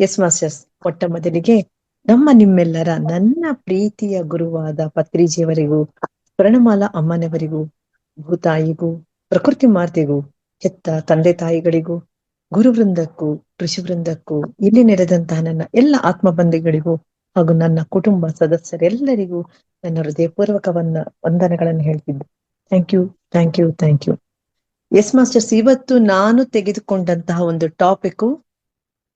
S masters, ಮೊಟ್ಟ ಮೊದಲಿಗೆ ನಿಮ್ಮೆಲ್ಲರ ನನ್ನ ಪ್ರೀತಿಯ ಗುರುವಾದ ಪತ್ರಿಜಿಯವರಿಗೂ, ಪ್ರಣಮಾಲ ಅಮ್ಮನವರಿಗೂ, ಭೂತಾಯಿಗೂ, ಪ್ರಕೃತಿ ಮಾತೆಗೂ, ಹೆತ್ತ ತಂದೆ ತಾಯಿಗಳಿಗೂ, ಗುರುವೃಂದಕ್ಕೂ, ಋಷಿವೃಂದಕ್ಕೂ, ಇಲ್ಲಿ ನೆರೆದಂತಹ ನನ್ನ ಎಲ್ಲ ಆತ್ಮಬಂಧಿಗಳಿಗೂ ಹಾಗೂ ನನ್ನ ಕುಟುಂಬ ಸದಸ್ಯರೆಲ್ಲರಿಗೂ ನನ್ನ ಹೃದಯಪೂರ್ವಕವನ್ನ ವಂದನೆಗಳನ್ನು ಹೇಳ್ತಿದ್ದೆ. Thank you, thank you, thank you. Yes masters, ಇವತ್ತು ನಾನು ತೆಗೆದುಕೊಂಡಂತಹ ಒಂದು topic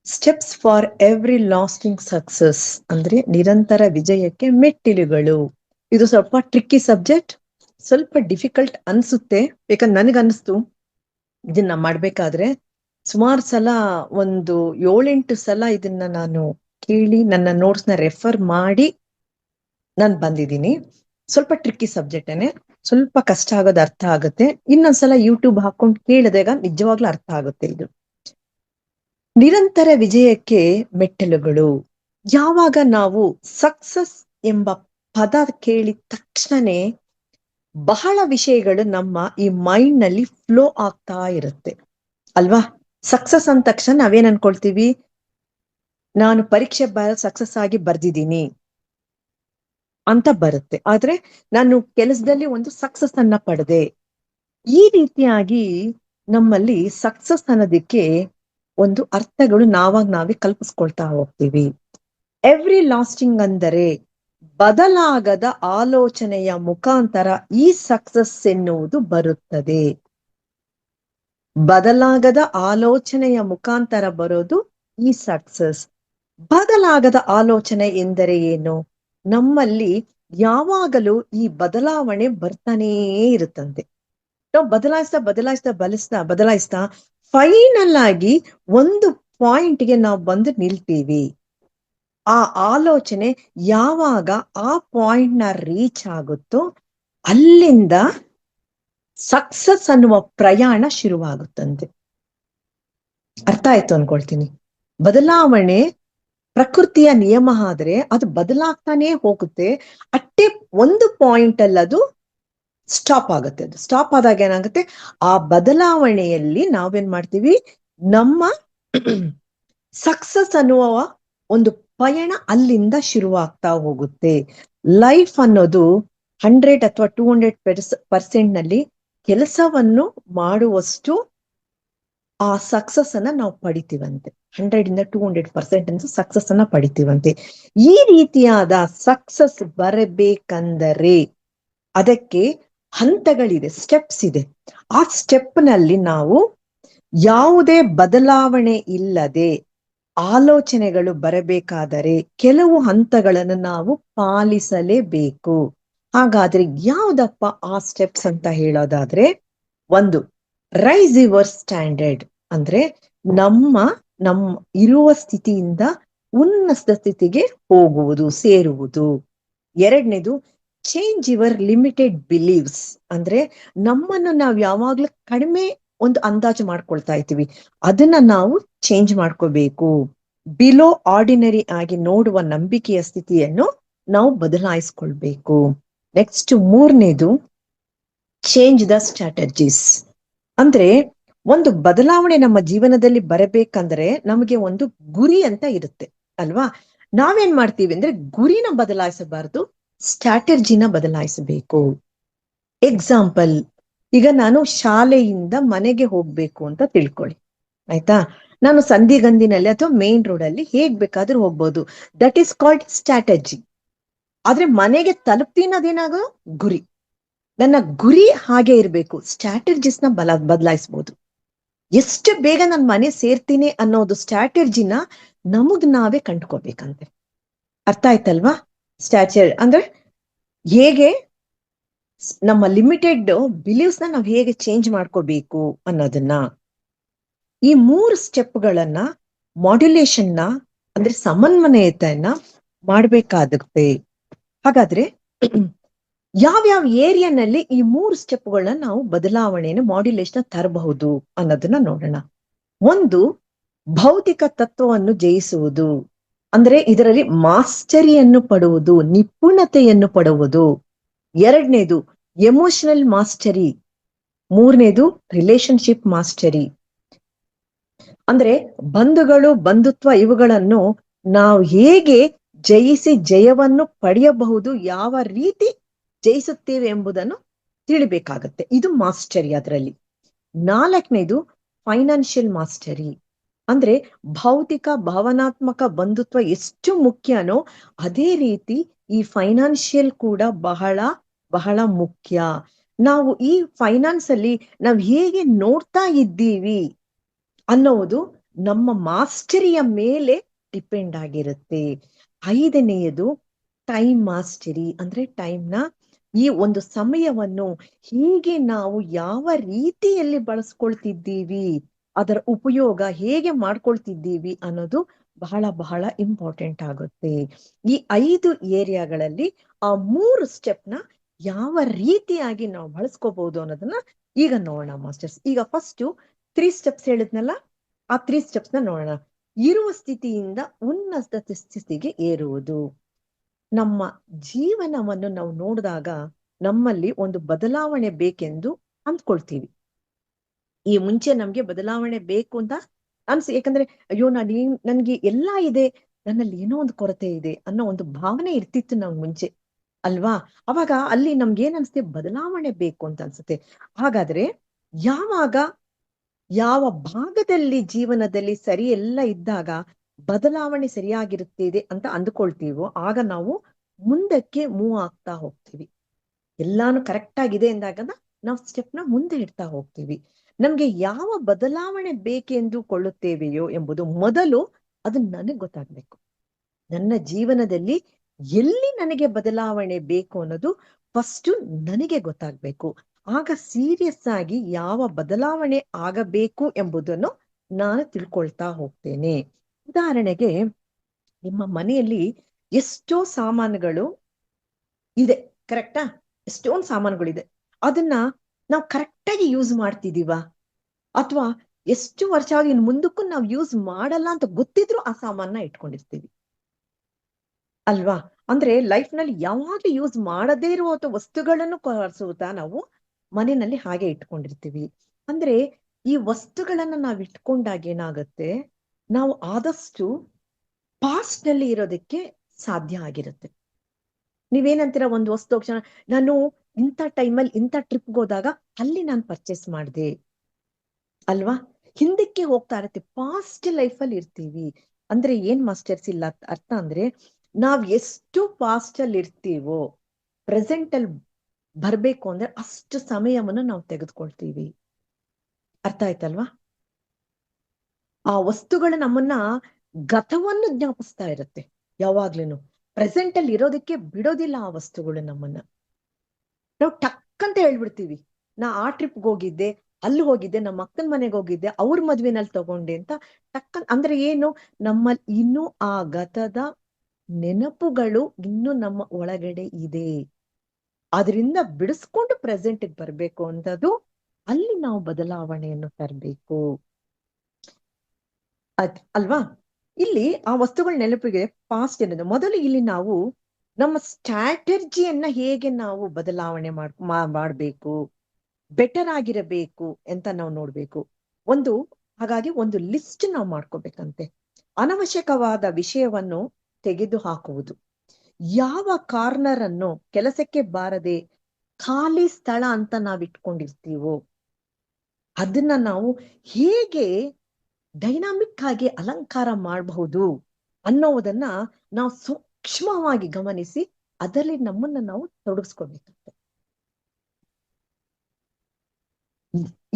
steps for every lasting success, ಅಂದ್ರೆ ನಿರಂತರ ವಿಜಯಕ್ಕೆ ಮೆಟ್ಟಿಲುಗಳು. ಇದು ಸ್ವಲ್ಪ ಟ್ರಿಕ್ಕಿ ಸಬ್ಜೆಕ್ಟ್, ಸ್ವಲ್ಪ ಡಿಫಿಕಲ್ಟ್ ಅನ್ಸುತ್ತೆ. ಯಾಕಂದ್ರೆ ನನಗನ್ನಿಸ್ತು ಇದನ್ನ ಮಾಡ್ಬೇಕಾದ್ರೆ ಸುಮಾರು ಸಲ, ಒಂದು 7-8 ಸಲ ಇದನ್ನ ನಾನು ಕೇಳಿ ನನ್ನ ನೋಟ್ಸ್ ನ ರೆಫರ್ ಮಾಡಿ ನಾನು ಬಂದಿದ್ದೀನಿ. ಸ್ವಲ್ಪ ಟ್ರಿಕ್ಕಿ ಸಬ್ಜೆಕ್ಟೇನೆ, ಸ್ವಲ್ಪ ಕಷ್ಟ ಆಗೋದು ಅರ್ಥ ಆಗುತ್ತೆ. ಇನ್ನೊಂದ್ಸಲ ಯೂಟ್ಯೂಬ್ ಹಾಕೊಂಡು ಕೇಳಿದಾಗ ನಿಜವಾಗ್ಲೂ ಅರ್ಥ ಆಗುತ್ತೆ. ಇದು ನಿರಂತರ ವಿಜಯಕ್ಕೆ ಮೆಟ್ಟಿಲುಗಳು. ಯಾವಾಗ ನಾವು ಸಕ್ಸಸ್ ಎಂಬ ಪದ ಕೇಳಿದ ತಕ್ಷಣನೇ ಬಹಳ ವಿಷಯಗಳು ನಮ್ಮ ಈ ಮೈಂಡ್ ನಲ್ಲಿ ಫ್ಲೋ ಆಗ್ತಾ ಇರುತ್ತೆ ಅಲ್ವಾ? ಸಕ್ಸಸ್ ಅಂದ ತಕ್ಷಣ ನಾವೇನ್ ಅನ್ಕೊಳ್ತೀವಿ? ನಾನು ಪರೀಕ್ಷೆ ಸಕ್ಸಸ್ ಆಗಿ ಬರ್ದಿದ್ದೀನಿ ಅಂತ ಬರುತ್ತೆ. ಆದ್ರೆ ನಾನು ಕೆಲಸದಲ್ಲಿ ಒಂದು ಸಕ್ಸಸ್ ಅನ್ನ ಪಡೆದೆ. ಈ ರೀತಿಯಾಗಿ ನಮ್ಮಲ್ಲಿ ಸಕ್ಸಸ್ ಅನ್ನೋದಕ್ಕೆ ಒಂದು ಅರ್ಥಗಳು ನಾವೇ ಕಲ್ಪಿಸ್ಕೊಳ್ತಾ ಹೋಗ್ತೀವಿ. ಎವ್ರಿ ಲಾಸ್ಟಿಂಗ್ ಅಂದರೆ ಬದಲಾಗದ ಆಲೋಚನೆಯ ಮುಖಾಂತರ ಈ ಸಕ್ಸಸ್ ಎನ್ನುವುದು ಬರುತ್ತದೆ. ಬದಲಾಗದ ಆಲೋಚನೆಯ ಮುಖಾಂತರ ಬರೋದು ಈ ಸಕ್ಸಸ್. ಬದಲಾಗದ ಆಲೋಚನೆ ಎಂದರೆ ಏನು? ನಮ್ಮಲ್ಲಿ ಯಾವಾಗಲೂ ಈ ಬದಲಾವಣೆ ಬರ್ತಾನೇ ಇರುತ್ತಂತೆ. ನಾವು ಬದಲಾಯಿಸ್ತಾ ಫೈನಲ್ ಆಗಿ ಒಂದು ಪಾಯಿಂಟ್ಗೆ ನಾವು ಬಂದು ನಿಲ್ತೀವಿ. ಆ ಆಲೋಚನೆ ಯಾವಾಗ ಆ ಪಾಯಿಂಟ್ ನ ರೀಚ್ ಆಗುತ್ತೋ ಅಲ್ಲಿಂದ ಸಕ್ಸಸ್ ಅನ್ನುವ ಪ್ರಯಾಣ ಶುರುವಾಗುತ್ತಂತೆ. ಅರ್ಥ ಆಯ್ತು ಅನ್ಕೊಳ್ತೀನಿ. ಬದಲಾವಣೆ ಪ್ರಕೃತಿಯ ನಿಯಮ ಆದ್ರೆ ಅದು ಬದಲಾಗ್ತಾನೆ ಹೋಗುತ್ತೆ. ಅಟ್ಟೆ ಒಂದು ಪಾಯಿಂಟ್ ಅಲ್ಲಿ ಅದು ಸ್ಟಾಪ್ ಆಗುತ್ತೆ. ಅದು ಸ್ಟಾಪ್ ಆದಾಗ ಏನಾಗುತ್ತೆ? ಆ ಬದಲಾವಣೆಯಲ್ಲಿ ನಾವೇನ್ ಮಾಡ್ತೀವಿ? ನಮ್ಮ ಸಕ್ಸಸ್ ಅನ್ನುವ ಒಂದು ಪಯಣ ಅಲ್ಲಿಂದ ಶುರುವಾಗ್ತಾ ಹೋಗುತ್ತೆ. ಲೈಫ್ ಅನ್ನೋದು 100 ಅಥವಾ 200% ನಲ್ಲಿ ಕೆಲಸವನ್ನು ಮಾಡುವಷ್ಟು ಆ ಸಕ್ಸಸ್ ಅನ್ನ ನಾವು ಪಡಿತೀವಂತೆ. 100 to 200% ಸಕ್ಸಸ್ ಅನ್ನ ಪಡಿತೀವಂತೆ. ಈ ರೀತಿಯಾದ ಸಕ್ಸಸ್ ಬರಬೇಕಂದರೆ ಅದಕ್ಕೆ ಹಂತಗಳಿದೆ, ಸ್ಟೆಪ್ಸ್ ಇದೆ. ಆ ಸ್ಟೆಪ್ ನಲ್ಲಿ ನಾವು ಯಾವುದೇ ಬದಲಾವಣೆ ಇಲ್ಲದೆ ಆಲೋಚನೆಗಳು ಬರಬೇಕಾದರೆ ಕೆಲವು ಹಂತಗಳನ್ನು ನಾವು ಪಾಲಿಸಲೇಬೇಕು. ಹಾಗಾದ್ರೆ ಯಾವ್ದಪ್ಪ ಆ ಸ್ಟೆಪ್ಸ್ ಅಂತ ಹೇಳೋದಾದ್ರೆ, ಒಂದು, ರೈಸ್ ಯುವರ್ ಸ್ಟ್ಯಾಂಡರ್ಡ್, ಅಂದ್ರೆ ನಮ್ಮ ಇರುವ ಸ್ಥಿತಿಯಿಂದ ಉನ್ನತ ಸ್ಥಿತಿಗೆ ಹೋಗುವುದು, ಸೇರುವುದು. ಎರಡನೇದು, ಚೇಂಜ್ ಯುವರ್ ಲಿಮಿಟೆಡ್ ಬಿಲೀವ್ಸ್, ಅಂದ್ರೆ ನಮ್ಮನ್ನು ನಾವು ಯಾವಾಗ್ಲೂ ಕಡಿಮೆ ಒಂದು ಅಂದಾಜು ಮಾಡ್ಕೊಳ್ತಾ ಇದ್ದೀವಿ, ಅದನ್ನ ನಾವು ಚೇಂಜ್ ಮಾಡ್ಕೋಬೇಕು. ಬಿಲೋ ಆರ್ಡಿನರಿ ಆಗಿ ನೋಡುವ ನಂಬಿಕೆಯ ಸ್ಥಿತಿಯನ್ನು ನಾವು ಬದಲಾಯಿಸ್ಕೊಳ್ಬೇಕು. ನೆಕ್ಸ್ಟ್, ಮೂರನೇದು, ಚೇಂಜ್ ದ ಸ್ಟ್ರಾಟಜೀಸ್, ಅಂದ್ರೆ ಒಂದು ಬದಲಾವಣೆ ನಮ್ಮ ಜೀವನದಲ್ಲಿ ಬರಬೇಕಂದ್ರೆ ನಮಗೆ ಒಂದು ಗುರಿ ಅಂತ ಇರುತ್ತೆ ಅಲ್ವಾ? ನಾವೇನ್ ಮಾಡ್ತೀವಿ ಅಂದ್ರೆ ಗುರಿನ ಬದಲಾಯಿಸಬಾರದು, ಸ್ಟ್ರಾಟಜಿನ ಬದಲಾಯಿಸಬೇಕು. ಎಕ್ಸಾಂಪಲ್, ಈಗ ನಾನು ಶಾಲೆಯಿಂದ ಮನೆಗೆ ಹೋಗ್ಬೇಕು ಅಂತ ತಿಳ್ಕೊಳ್ಳಿ, ಆಯ್ತಾ? ನಾನು ಸಂಧಿಗಂದಿನಲ್ಲಿ ಅಥವಾ ಮೇನ್ ರೋಡ್ ಅಲ್ಲಿ ಹೇಗ್ ಬೇಕಾದ್ರೂ ಹೋಗ್ಬೋದು. That is called strategy. ಆದ್ರೆ ಮನೆಗೆ ತಲುಪ್ತೀನೋದೇನಾಗೋ ಗುರಿ. ನನ್ನ ಗುರಿ ಹಾಗೆ ಇರ್ಬೇಕು, ಸ್ಟ್ರಾಟಜಿಸ್ ನ ಬದಲಾಯಿಸಬಹುದು. ಎಷ್ಟು ಬೇಗ ನಾನು ಮನೆ ಸೇರ್ತೀನಿ ಅನ್ನೋದು ಸ್ಟ್ರಾಟಜಿನ ನಮಗ್ ನಾವೇ ಕಂಡುಕೋಬೇಕಂತೆ. ಅರ್ಥ ಆಯ್ತಲ್ವಾ? ಸ್ಟ್ರಾಟಜಿ ಅಂದ್ರೆ ಹೇಗೆ ನಮ್ಮ ಲಿಮಿಟೆಡ್ ಬಿಲೀವ್ಸ್ ನ ನಾವು ಹೇಗೆ ಚೇಂಜ್ ಮಾಡ್ಕೋಬೇಕು ಅನ್ನೋದನ್ನ. ಈ 3 ಸ್ಟೆಪ್ಗಳನ್ನ, ಮಾಡ್ಯುಲೇಷನ್ ನ ಅಂದ್ರೆ ಸಮನ್ವಯತೆಯನ್ನ ಮಾಡ್ಬೇಕಾಗುತ್ತೆ. ಹಾಗಾದ್ರೆ ಯಾವ್ಯಾವ ಏರಿಯಾನಲ್ಲಿ ಈ 3 ಸ್ಟೆಪ್ಗಳನ್ನ ನಾವು ಬದಲಾವಣೆಯನ್ನು, ಮಾಡ್ಯುಲೇಷನ್ ತರಬಹುದು ಅನ್ನೋದನ್ನ ನೋಡೋಣ. ಒಂದು, ಭೌತಿಕ ತತ್ವವನ್ನು ಜಯಿಸುವುದು, ಅಂದ್ರೆ ಇದರಲ್ಲಿ ಮಾಸ್ಟರಿಯನ್ನು ಪಡುವುದು, ನಿಪುಣತೆಯನ್ನು ಪಡುವುದು. ಎರಡನೇದು, ಎಮೋಷನಲ್ ಮಾಸ್ಟರಿ. ಮೂರನೇದು, ರಿಲೇಶನ್ಶಿಪ್ ಮಾಸ್ಟರಿ. ಅಂದ್ರೆ ಬಂಧುಗಳು, ಬಂಧುತ್ವ ಇವುಗಳನ್ನು ನಾವು ಹೇಗೆ ಜಯಿಸಿ ಜಯವನ್ನು ಪಡೆಯಬಹುದು, ಯಾವ ರೀತಿ ಜಯಿಸುತ್ತೇವೆ ಎಂಬುದನ್ನು ತಿಳಿಬೇಕಾಗತ್ತೆ. ಇದು ಮಾಸ್ಟರಿ. ಅದರಲ್ಲಿ 4ನೇದು ಫೈನಾನ್ಷಿಯಲ್ ಮಾಸ್ಟರಿ. ಅಂದ್ರೆ ಭೌತಿಕ ಭಾವನಾತ್ಮಕ ಬಂಧುತ್ವ ಎಷ್ಟು ಮುಖ್ಯನೋ ಅದೇ ರೀತಿ ಈ ಫೈನಾನ್ಷಿಯಲ್ ಕೂಡ ಬಹಳ ಬಹಳ ಮುಖ್ಯ. ನಾವು ಈ ಫೈನಾನ್ಸ್ ಅಲ್ಲಿ ನಾವು ಹೇಗೆ ನೋಡ್ತಾ ಇದ್ದೀವಿ ಅನ್ನೋದು ನಮ್ಮ ಮಾಸ್ಟರಿಯ ಮೇಲೆ ಡಿಪೆಂಡ್ ಆಗಿರುತ್ತೆ. 5ನೇಯದು ಟೈಮ್ ಮಾಸ್ಟರಿ. ಅಂದ್ರೆ ಟೈಮ್ನ, ಈ ಒಂದು ಸಮಯವನ್ನು ಹೇಗೆ ನಾವು ಯಾವ ರೀತಿಯಲ್ಲಿ ಬಳಸ್ಕೊಳ್ತಿದ್ದೀವಿ, ಅದರ ಉಪಯೋಗ ಹೇಗೆ ಮಾಡ್ಕೊಳ್ತಿದ್ದೀವಿ ಅನ್ನೋದು ಬಹಳ ಬಹಳ ಇಂಪಾರ್ಟೆಂಟ್ ಆಗುತ್ತೆ. ಈ 5 ಏರಿಯಾಗಳಲ್ಲಿ ಆ 3 ಸ್ಟೆಪ್ನ ಯಾವ ರೀತಿಯಾಗಿ ನಾವು ಬಳಸ್ಕೋಬಹುದು ಅನ್ನೋದನ್ನ ಈಗ ನೋಡೋಣ ಮಾಸ್ಟರ್ಸ್. ಈಗ ಫಸ್ಟ್ 3 ಸ್ಟೆಪ್ಸ್ ಹೇಳಿದ್ನಲ್ಲ, ಆ 3 ಸ್ಟೆಪ್ಸ್ ನ ನೋಡೋಣ. ಇರುವ ಸ್ಥಿತಿಯಿಂದ ಉನ್ನತ ಸ್ಥಿತಿಗೆ ಏರುವುದು. ನಮ್ಮ ಜೀವನವನ್ನು ನಾವು ನೋಡಿದಾಗ ನಮ್ಮಲ್ಲಿ ಒಂದು ಬದಲಾವಣೆ ಬೇಕೆಂದು ಅಂದ್ಕೊಳ್ತೀವಿ. ಈ ಮುಂಚೆ ನಮ್ಗೆ ಬದಲಾವಣೆ ಬೇಕು ಅಂತ ಯಾಕಂದ್ರೆ ಅಯ್ಯೋ ನನ್ಗೆ ಎಲ್ಲಾ ಇದೆ, ನನ್ನಲ್ಲಿ ಏನೋ ಒಂದು ಕೊರತೆ ಇದೆ ಅನ್ನೋ ಒಂದು ಭಾವನೆ ಇರ್ತಿತ್ತು ನಾವು ಮುಂಚೆ, ಅಲ್ವಾ? ಅವಾಗ ಅಲ್ಲಿ ನಮ್ಗೆ ಏನ್ ಅನ್ಸುತ್ತೆ, ಬದಲಾವಣೆ ಬೇಕು ಅಂತ ಅನ್ಸುತ್ತೆ. ಹಾಗಾದ್ರೆ ಯಾವಾಗ ಯಾವ ಭಾಗದಲ್ಲಿ ಜೀವನದಲ್ಲಿ ಸರಿ ಎಲ್ಲ ಇದ್ದಾಗ ಬದಲಾವಣೆ ಸರಿಯಾಗಿರುತ್ತಿದೆ ಅಂತ ಅಂದ್ಕೊಳ್ತೀವೋ ಆಗ ನಾವು ಮುಂದಕ್ಕೆ ಮೂವ್ ಆಗ್ತಾ ಹೋಗ್ತೀವಿ. ಎಲ್ಲಾನು ಕರೆಕ್ಟ್ ಆಗಿದೆ ಎಂದಾಗ ನಾವು ಸ್ಟೆಪ್ನ ಮುಂದೆ ಇಡ್ತಾ ಹೋಗ್ತೀವಿ. ನಮ್ಗೆ ಯಾವ ಬದಲಾವಣೆ ಬೇಕೆಂದು ಕೊಳ್ಳುತ್ತೇವೆಯೋ ಎಂಬುದು ಮೊದಲು ಅದು ನನಗೆ ಗೊತ್ತಾಗ್ಬೇಕು. ನನ್ನ ಜೀವನದಲ್ಲಿ ಎಲ್ಲಿ ನನಗೆ ಬದಲಾವಣೆ ಬೇಕು ಅನ್ನೋದು ಫಸ್ಟ್ ನನಗೆ ಗೊತ್ತಾಗ್ಬೇಕು. ಆಗ ಸೀರಿಯಸ್ ಆಗಿ ಯಾವ ಬದಲಾವಣೆ ಆಗಬೇಕು ಎಂಬುದನ್ನು ನಾನು ತಿಳ್ಕೊಳ್ತಾ ಹೋಗ್ತೇನೆ. ಉದಾಹರಣೆಗೆ, ನಿಮ್ಮ ಮನೆಯಲ್ಲಿ ಎಷ್ಟೋ ಸಾಮಾನುಗಳು ಇದೆ, ಕರೆಕ್ಟಾ? ಎಷ್ಟೊಂದು ಸಾಮಾನುಗಳಿದೆ. ಅದನ್ನ ನಾವು ಕರೆಕ್ಟಾಗಿ ಯೂಸ್ ಮಾಡ್ತಿದೀವ, ಅಥವಾ ಎಷ್ಟು ವರ್ಷ ಆಗಿ ಇನ್ನು ಮುಂದಕ್ಕೂ ನಾವು ಯೂಸ್ ಮಾಡಲ್ಲ ಅಂತ ಗೊತ್ತಿದ್ರು ಆ ಸಾಮಾನ ಇಟ್ಕೊಂಡಿರ್ತೀವಿ, ಅಲ್ವಾ? ಅಂದ್ರೆ ಲೈಫ್ ನಲ್ಲಿ ಯಾವಾಗ್ಲೂ ಯೂಸ್ ಮಾಡದೇ ಇರುವ ವಸ್ತುಗಳನ್ನು ಕೊಡಿಸುತ್ತಾ ನಾವು ಮನೆಯಲ್ಲಿ ಹಾಗೆ ಇಟ್ಕೊಂಡಿರ್ತೀವಿ. ಅಂದ್ರೆ ಈ ವಸ್ತುಗಳನ್ನ ನಾವ್ ಇಟ್ಕೊಂಡಾಗ ಏನಾಗುತ್ತೆ, ನಾವು ಆದಷ್ಟು ಪಾಸ್ಟ್ ನಲ್ಲಿ ಇರೋದಕ್ಕೆ ಸಾಧ್ಯ ಆಗಿರುತ್ತೆ. ನೀವೇನಂತೀರ, ಒಂದು ವಸ್ತು ಕ್ಷಣ ನಾನು ಇಂಥ ಟೈಮಲ್ಲಿ ಇಂಥ ಟ್ರಿಪ್ಗೆ ಹೋದಾಗ ಅಲ್ಲಿ ನಾನು ಪರ್ಚೇಸ್ ಮಾಡಿದೆ, ಅಲ್ವಾ? ಹಿಂದಕ್ಕೆ ಹೋಗ್ತಾ ಇರತ್ತೆ, ಪಾಸ್ಟ್ ಲೈಫಲ್ಲಿ ಇರ್ತೀವಿ. ಅಂದ್ರೆ ಏನ್ ಮಾಸ್ಟರ್ಸ್ ಇಲ್ಲ ಅರ್ಥ ಅಂದ್ರೆ, ನಾವ್ ಎಷ್ಟು ಪಾಸ್ಟ್ ಅಲ್ಲಿ ಇರ್ತೀವೋ ಪ್ರೆಸೆಂಟ್ ಅಲ್ಲಿ ಬರ್ಬೇಕು ಅಂದ್ರೆ ಅಷ್ಟು ಸಮಯವನ್ನು ನಾವು ತೆಗೆದುಕೊಳ್ತೀವಿ. ಅರ್ಥ ಆಯ್ತಲ್ವಾ? ಆ ವಸ್ತುಗಳು ನಮ್ಮನ್ನ ಗತವನ್ನು ಜ್ಞಾಪಿಸ್ತಾ ಇರುತ್ತೆ. ಯಾವಾಗ್ಲೂ ಪ್ರೆಸೆಂಟ್ ಅಲ್ಲಿ ಇರೋದಕ್ಕೆ ಬಿಡೋದಿಲ್ಲ ಆ ವಸ್ತುಗಳು ನಮ್ಮನ್ನ. ನಾವು ಟಕ್ ಅಂತ ಹೇಳ್ಬಿಡ್ತೀವಿ, ನಾ ಆ ಟ್ರಿಪ್ಗೆ ಹೋಗಿದ್ದೆ, ಅಲ್ಲಿ ಹೋಗಿದ್ದೆ, ನಮ್ಮ ಅಕ್ಕನ ಮನೆಗೆ ಹೋಗಿದ್ದೆ, ಅವ್ರ ಮದ್ವೆನಲ್ಲಿ ತಗೊಂಡೆ ಅಂತ ಟಕ್. ಅಂದ್ರೆ ಏನು, ನಮ್ಮಲ್ಲಿ ಇನ್ನೂ ಆ ಗತದ ನೆನಪುಗಳು ಇನ್ನು ನಮ್ಮ ಒಳಗಡೆ ಇದೆ. ಅದರಿಂದ ಬಿಡಿಸ್ಕೊಂಡು ಪ್ರೆಸೆಂಟ್ ಬರ್ಬೇಕು ಅಂತದ್ದು, ಅಲ್ಲಿ ನಾವು ಬದಲಾವಣೆಯನ್ನು ತರಬೇಕು, ಅಲ್ವಾ? ಇಲ್ಲಿ ಆ ವಸ್ತುಗಳ ನೆನಪಿಗೆ ಪಾಸ್ಟ್ ಅನ್ನೋದು ಮೊದಲು. ಇಲ್ಲಿ ನಾವು ನಮ್ಮ ಸ್ಟ್ರಾಟಜಿಯನ್ನ ಹೇಗೆ ನಾವು ಬದಲಾವಣೆ ಮಾಡ್ಬೇಕು, ಬೆಟರ್ ಆಗಿರಬೇಕು ಅಂತ ನಾವು ನೋಡ್ಬೇಕು. ಹಾಗಾಗಿ ಒಂದು ಲಿಸ್ಟ್ ನಾವು ಮಾಡ್ಕೋಬೇಕಂತೆ. ಅನವಶ್ಯಕವಾದ ವಿಷಯವನ್ನು ತೆಗೆದು ಹಾಕುವುದು. ಯಾವ ಕಾರ್ನರ್ ಅನ್ನು ಕೆಲಸಕ್ಕೆ ಬಾರದೆ ಖಾಲಿ ಸ್ಥಳ ಅಂತ ನಾವ್ ಇಟ್ಕೊಂಡಿರ್ತೀವೋ ಅದನ್ನ ನಾವು ಹೇಗೆ ಡೈನಾಮಿಕ್ ಆಗಿ ಅಲಂಕಾರ ಮಾಡಬಹುದು ಅನ್ನೋದನ್ನ ನಾವು ಸೂಕ್ಷ್ಮವಾಗಿ ಗಮನಿಸಿ ಅದರಲ್ಲಿ ನಮ್ಮನ್ನ ನಾವು ತೊಡಗಿಸ್ಕೋಬೇಕಂತೆ.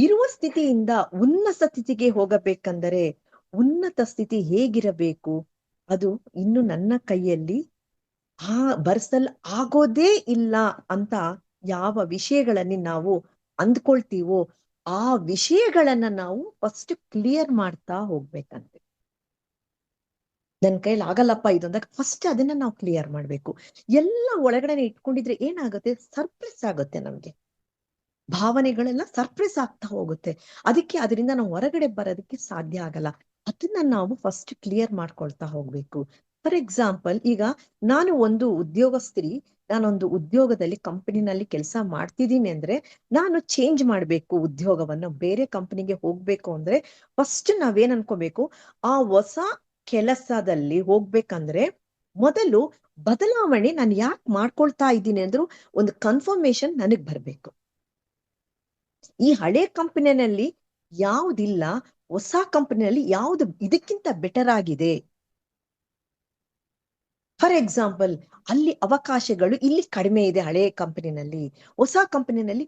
ಇರುವ ಸ್ಥಿತಿಯಿಂದ ಉನ್ನತ ಸ್ಥಿತಿಗೆ ಹೋಗಬೇಕಂದರೆ ಉನ್ನತ ಸ್ಥಿತಿ ಹೇಗಿರಬೇಕು ಅದು ಇನ್ನು ನನ್ನ ಕೈಯಲ್ಲಿ ಬರ್ಸಲ್ ಆಗೋದೇ ಇಲ್ಲ ಅಂತ ಯಾವ ವಿಷಯಗಳಲ್ಲಿ ನಾವು ಅಂದ್ಕೊಳ್ತೀವೋ ಆ ವಿಷಯಗಳನ್ನ ನಾವು ಫಸ್ಟ್ ಕ್ಲಿಯರ್ ಮಾಡ್ತಾ ಹೋಗ್ಬೇಕಂತೆ. ನನ್ ಕೈಲಿ ಆಗಲ್ಲಪ್ಪ ಇದು ಅಂದಾಗ ಫಸ್ಟ್ ಅದನ್ನ ನಾವು ಕ್ಲಿಯರ್ ಮಾಡ್ಬೇಕು. ಎಲ್ಲ ಒಳಗಡೆ ಇಟ್ಕೊಂಡಿದ್ರೆ ಏನಾಗುತ್ತೆ, ಸರ್ಪ್ರೈಸ್ ಆಗುತ್ತೆ, ನಮ್ಗೆ ಭಾವನೆಗಳೆಲ್ಲ ಸರ್ಪ್ರೈಸ್ ಆಗ್ತಾ ಹೋಗುತ್ತೆ. ಅದಕ್ಕೆ ಅದರಿಂದ ನಾವು ಹೊರಗಡೆ ಬರೋದಕ್ಕೆ ಸಾಧ್ಯ ಆಗಲ್ಲ. ಅದನ್ನ ನಾವು ಫಸ್ಟ್ ಕ್ಲಿಯರ್ ಮಾಡ್ಕೊಳ್ತಾ ಹೋಗ್ಬೇಕು. ಫಾರ್ ಎಕ್ಸಾಂಪಲ್, ಈಗ ನಾನು ಒಂದು ಉದ್ಯೋಗಸ್ಥರಿ, ನಾನೊಂದು ಉದ್ಯೋಗದಲ್ಲಿ ಕಂಪನಿನಲ್ಲಿ ಕೆಲಸ ಮಾಡ್ತಿದ್ದೀನಿ ಅಂದ್ರೆ ನಾನು ಚೇಂಜ್ ಮಾಡ್ಬೇಕು ಉದ್ಯೋಗವನ್ನು, ಬೇರೆ ಕಂಪನಿಗೆ ಹೋಗ್ಬೇಕು ಅಂದ್ರೆ ಫಸ್ಟ್ ನಾವೇನ್ ಅನ್ಕೋಬೇಕು, ಆ ಹೊಸ ಕೆಲಸದಲ್ಲಿ ಹೋಗ್ಬೇಕಂದ್ರೆ ಮೊದಲು ಬದಲಾವಣೆ ನಾನು ಯಾಕೆ ಮಾಡ್ಕೊಳ್ತಾ ಇದ್ದೀನಿ ಅಂದ್ರೂ ಒಂದು ಕನ್ಫರ್ಮೇಶನ್ ನನಗ್ ಬರ್ಬೇಕು. ಈ ಹಳೆ ಕಂಪನಿಯಲ್ಲಿ ಯಾವುದಿಲ್ಲ, ಹೊಸ ಕಂಪನಿಯಲ್ಲಿ ಯಾವ್ದು ಇದಕ್ಕಿಂತ ಬೆಟರ್ ಆಗಿದೆ. ಫಾರ್ ಎಕ್ಸಾಂಪಲ್, ಅಲ್ಲಿ ಅವಕಾಶಗಳು ಇಲ್ಲಿ ಕಡಿಮೆ ಇದೆ ಹಳೆ ಕಂಪನಿನಲ್ಲಿ, ಹೊಸ ಕಂಪನಿನಲ್ಲಿ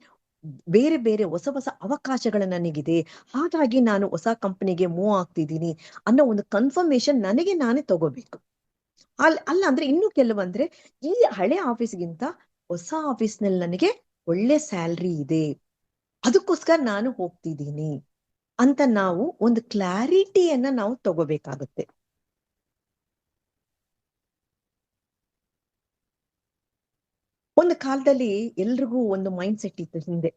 ಬೇರೆ ಬೇರೆ ಹೊಸ ಹೊಸ ಅವಕಾಶಗಳು ನನಗಿದೆ, ಹಾಗಾಗಿ ನಾನು ಹೊಸ ಕಂಪನಿಗೆ ಮೂವ್ ಆಗ್ತಿದ್ದೀನಿ ಅನ್ನೋ ಒಂದು ಕನ್ಫರ್ಮೇಶನ್ ನನಗೆ ನಾನೇ ತಗೋಬೇಕು. ಅಲ್ಲ ಅಂದ್ರೆ ಇನ್ನು ಕೆಲವಂದ್ರೆ ಈ ಹಳೆ ಆಫೀಸ್ಗಿಂತ ಹೊಸ ಆಫೀಸ್ನಲ್ಲಿ ನನಗೆ ಒಳ್ಳೆ ಸ್ಯಾಲ್ರಿ ಇದೆ, ಅದಕ್ಕೋಸ್ಕರ ನಾನು ಹೋಗ್ತಿದ್ದೀನಿ ಅಂತ ನಾವು ಒಂದು ಕ್ಲಾರಿಟಿಯನ್ನ ನಾವು ತಗೋಬೇಕಾಗುತ್ತೆ. ಒಂದು ಕಾಲದಲ್ಲಿ ಎಲ್ರಿಗೂ ಒಂದು ಮೈಂಡ್ ಸೆಟ್ ಇತ್ತು, ಹಿಂದೆ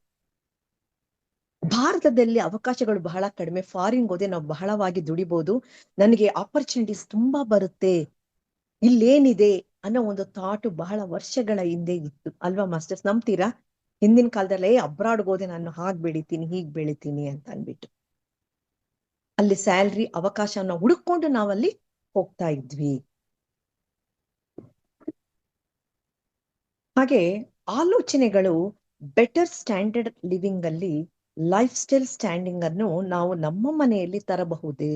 ಭಾರತದಲ್ಲಿ ಅವಕಾಶಗಳು ಬಹಳ ಕಡಿಮೆ, ಫಾರಿನ್ ಹೋದೆ ನಾವು ಬಹಳವಾಗಿ ದುಡಿಬಹುದು, ನನಗೆ ಆಪರ್ಚುನಿಟೀಸ್ ತುಂಬಾ ಬರುತ್ತೆ, ಇಲ್ಲೇನಿದೆ ಅನ್ನೋ ಒಂದು ಥಾಟ್ ಬಹಳ ವರ್ಷಗಳ ಹಿಂದೆ ಇತ್ತು ಅಲ್ವಾ ಮಾಸ್ಟರ್ಸ್? ನಂಬ್ತೀರಾ? ಹಿಂದಿನ ಕಾಲದಲ್ಲೇ ಅಬ್ರಾಡ್ ಹೋದೆ ನಾನು ಹಾಗ್ ಬೆಳಿತೀನಿ ಹೀಗ್ ಬೆಳಿತೀನಿ ಅಂತ ಅನ್ಬಿಟ್ಟು ಅಲ್ಲಿ ಸ್ಯಾಲ್ರಿ ಅವಕಾಶನ ಹುಡುಕೊಂಡು ನಾವಲ್ಲಿ ಹೋಗ್ತಾ ಇದ್ವಿ. ಹಾಗೆ ಆಲೋಚನೆಗಳು ಬೆಟರ್ ಸ್ಟ್ಯಾಂಡರ್ಡ್ ಲಿವಿಂಗ್ ಅಲ್ಲಿ ಲೈಫ್ ಸ್ಟೈಲ್ ಸ್ಟ್ಯಾಂಡಿಂಗ್ ಅನ್ನು ನಾವು ನಮ್ಮ ಮನೆಯಲ್ಲಿ ತರಬಹುದೇ?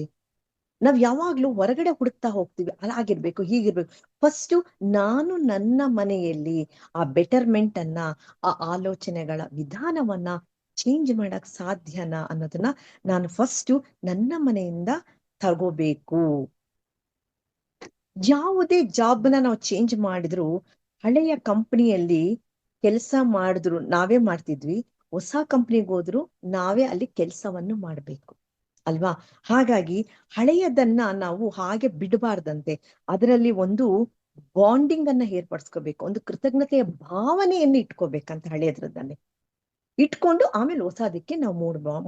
ನಾವ್ ಯಾವಾಗ್ಲೂ ಹೊರಗಡೆ ಹುಡುಕ್ತಾ ಹೋಗ್ತೀವಿ, ಹಾಗಿರ್ಬೇಕು ಹೀಗಿರ್ಬೇಕು. ಫಸ್ಟ್ ನಾನು ನನ್ನ ಮನೆಯಲ್ಲಿ ಆ ಬೆಟರ್ಮೆಂಟ್ ಅನ್ನ, ಆ ಆಲೋಚನೆಗಳ ವಿಧಾನವನ್ನ ಚೇಂಜ್ ಮಾಡಕ್ ಸಾಧ್ಯನಾ ಅನ್ನೋದನ್ನ ನಾನು ಫಸ್ಟ್ ನನ್ನ ಮನೆಯಿಂದ ತಗೋಬೇಕು. ಯಾವುದೇ ಜಾಬ್ನ ನಾವು ಚೇಂಜ್ ಮಾಡಿದ್ರು, ಹಳೆಯ ಕಂಪನಿಯಲ್ಲಿ ಕೆಲಸ ಮಾಡಿದ್ರು ನಾವೇ ಮಾಡ್ತಿದ್ವಿ, ಹೊಸ ಕಂಪ್ನಿಗೆ ಹೋದ್ರು ನಾವೇ ಅಲ್ಲಿ ಕೆಲಸವನ್ನು ಮಾಡ್ಬೇಕು ಅಲ್ವಾ? ಹಾಗಾಗಿ ಹಳೆಯದನ್ನ ನಾವು ಹಾಗೆ ಬಿಡಬಾರ್ದಂತೆ, ಅದರಲ್ಲಿ ಒಂದು ಬಾಂಡಿಂಗ್ ಅನ್ನ ಏರ್ಪಡಿಸ್ಕೋಬೇಕು, ಒಂದು ಕೃತಜ್ಞತೆಯ ಭಾವನೆಯನ್ನು ಇಟ್ಕೋಬೇಕಂತ ಹಳೆಯದ್ರದ್ದನ್ನೇ ಇಟ್ಕೊಂಡು ಆಮೇಲೆ ಹೊಸದಕ್ಕೆ ನಾವು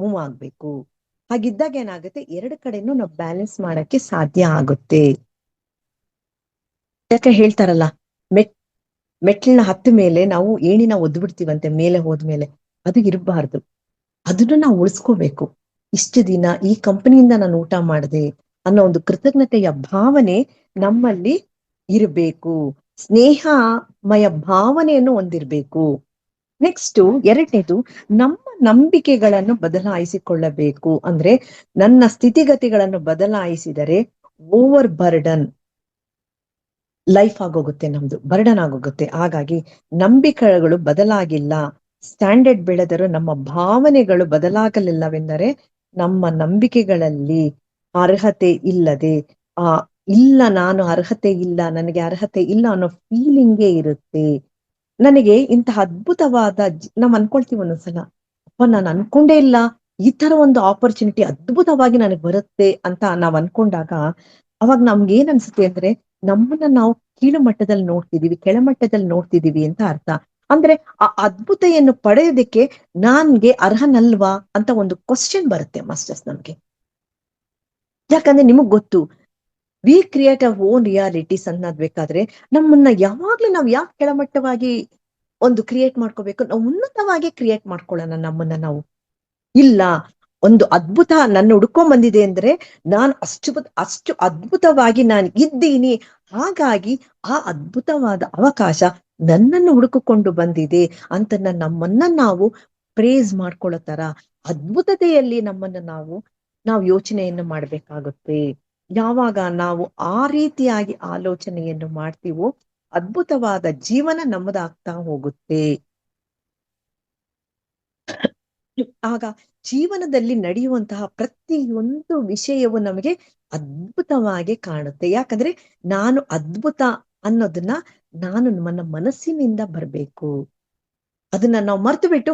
ಮೂವ್ ಆಗ್ಬೇಕು. ಹಾಗಿದ್ದಾಗ ಏನಾಗುತ್ತೆ, ಎರಡು ಕಡೆನೂ ನಾವು ಬ್ಯಾಲೆನ್ಸ್ ಮಾಡಕ್ಕೆ ಸಾಧ್ಯ ಆಗುತ್ತೆ. ಯಾಕೆ ಹೇಳ್ತಾರಲ್ಲ, ಮೆಟ್ಲನ್ನ ಹತ್ತ ಮೇಲೆ ನಾವು ಏಣಿನ ಒದ್ದು ಬಿಡ್ತೀವಂತೆ ಮೇಲೆ ಹೋದ್ಮೇಲೆ, ಅದು ಇರಬಾರ್ದು, ಅದನ್ನು ನಾವು ಉಳಿಸ್ಕೋಬೇಕು. ಇಷ್ಟು ದಿನ ಈ ಕಂಪನಿಯಿಂದ ನಾನು ಊಟ ಮಾಡಿದೆ ಅನ್ನೋ ಒಂದು ಕೃತಜ್ಞತೆಯ ಭಾವನೆ ನಮ್ಮಲ್ಲಿ ಇರಬೇಕು, ಸ್ನೇಹಮಯ ಭಾವನೆಯನ್ನು ಹೊಂದಿರ್ಬೇಕು. ನೆಕ್ಸ್ಟ್ ಎರಡನೇದು, ನಮ್ಮ ನಂಬಿಕೆಗಳನ್ನು ಬದಲಾಯಿಸಿಕೊಳ್ಳಬೇಕು. ಅಂದ್ರೆ ನನ್ನ ಸ್ಥಿತಿಗತಿಗಳನ್ನು ಬದಲಾಯಿಸಿದರೆ ಓವರ್ ಬರ್ಡನ್ ಲೈಫ್ ಆಗೋಗುತ್ತೆ, ನಮ್ದು ಬರ್ಡನ್ ಆಗೋಗುತ್ತೆ. ಹಾಗಾಗಿ ನಂಬಿಕೆಗಳು ಬದಲಾಗಿಲ್ಲ, ಸ್ಟ್ಯಾಂಡರ್ಡ್ ಬೆಳೆದರೂ ನಮ್ಮ ಭಾವನೆಗಳು ಬದಲಾಗಲಿಲ್ಲವೆಂದರೆ ನಮ್ಮ ನಂಬಿಕೆಗಳಲ್ಲಿ ಅರ್ಹತೆ ಇಲ್ಲದೆ ಇಲ್ಲ, ನಾನು ಅರ್ಹತೆ ಇಲ್ಲ, ನನಗೆ ಅರ್ಹತೆ ಇಲ್ಲ ಅನ್ನೋ ಫೀಲಿಂಗೇ ಇರುತ್ತೆ. ನನಗೆ ಇಂತಹ ಅದ್ಭುತವಾದ ನಾವ್ ಅನ್ಕೊಳ್ತೀವಿ ಒಂದೊಂದ್ಸಲ, ಅಪ್ಪ ನಾನು ಅನ್ಕೊಂಡೇ ಇಲ್ಲ ಈ ತರ ಒಂದು ಆಪರ್ಚುನಿಟಿ ಅದ್ಭುತವಾಗಿ ನನಗೆ ಬರುತ್ತೆ ಅಂತ ನಾವ್ ಅನ್ಕೊಂಡಾಗ, ಅವಾಗ ನಮ್ಗೆ ಏನ್ ಅನ್ಸುತ್ತೆ ಅಂದ್ರೆ ನಮ್ಮನ್ನ ನಾವು ಕೀಳು ಮಟ್ಟದಲ್ಲಿ ನೋಡ್ತಿದೀವಿ, ಕೆಳಮಟ್ಟದಲ್ಲಿ ನೋಡ್ತಿದೀವಿ ಅಂತ ಅರ್ಥ. ಅಂದ್ರೆ ಆ ಅದ್ಭುತೆಯನ್ನು ಪಡೆಯೋದಕ್ಕೆ ನನ್ಗೆ ಅರ್ಹನಲ್ವಾ ಅಂತ ಒಂದು ಕ್ವಶನ್ ಬರುತ್ತೆ ಮಾಸ್ಟರ್ಸ್ ನಮ್ಗೆ. ಯಾಕಂದ್ರೆ ನಿಮಗ್ ಗೊತ್ತು, we create our own realities ಅನ್ನೋದ್ಬೇಕಾದ್ರೆ ನಮ್ಮನ್ನ ಯಾವಾಗ್ಲೂ ನಾವ್ ಯಾಕೆ ಕೆಳಮಟ್ಟವಾಗಿ ಒಂದು ಕ್ರಿಯೇಟ್ ಮಾಡ್ಕೋಬೇಕು, ನಾವು ಉನ್ನತವಾಗಿ ಕ್ರಿಯೇಟ್ ಮಾಡ್ಕೊಳ್ಳೋಣ ನಮ್ಮನ್ನ ನಾವು. ಇಲ್ಲ, ಒಂದು ಅದ್ಭುತ ನನ್ನ ಹುಡ್ಕೊಂಡ್ ಬಂದಿದೆ ಅಂದ್ರೆ ನಾನು ಅಷ್ಟು ಅದ್ಭುತವಾಗಿ ನಾನು ಇದ್ದೀನಿ, ಹಾಗಾಗಿ ಆ ಅದ್ಭುತವಾದ ಅವಕಾಶ ನನ್ನನ್ನು ಹುಡುಕಿಕೊಂಡು ಬಂದಿದೆ ಅಂತ ನಮ್ಮನ್ನ ನಾವು ಪ್ರೇಸ್ ಮಾಡ್ಕೊಳ್ಳೋ ತರ ಅದ್ಭುತತೆಯಲ್ಲಿ ನಮ್ಮನ್ನ ನಾವು ಯೋಚನೆಯನ್ನು ಮಾಡ್ಬೇಕಾಗುತ್ತೆ. ಯಾವಾಗ ನಾವು ಆ ರೀತಿಯಾಗಿ ಆಲೋಚನೆಯನ್ನು ಮಾಡ್ತೀವೋ ಅದ್ಭುತವಾದ ಜೀವನ ನಮ್ಮದಾಗ್ತಾ ಹೋಗುತ್ತೆ. ಆಗ ಜೀವನದಲ್ಲಿ ನಡೆಯುವಂತಹ ಪ್ರತಿಯೊಂದು ವಿಷಯವು ನಮಗೆ ಅದ್ಭುತವಾಗಿ ಕಾಣುತ್ತೆ. ಯಾಕಂದ್ರೆ ನಾನು ಅದ್ಭುತ ಅನ್ನೋದನ್ನ ನಾನು ನನ್ನ ಮನಸ್ಸಿನಿಂದ ಬರ್ಬೇಕು. ಅದನ್ನ ನಾವು ಮರ್ತು ಬಿಟ್ಟು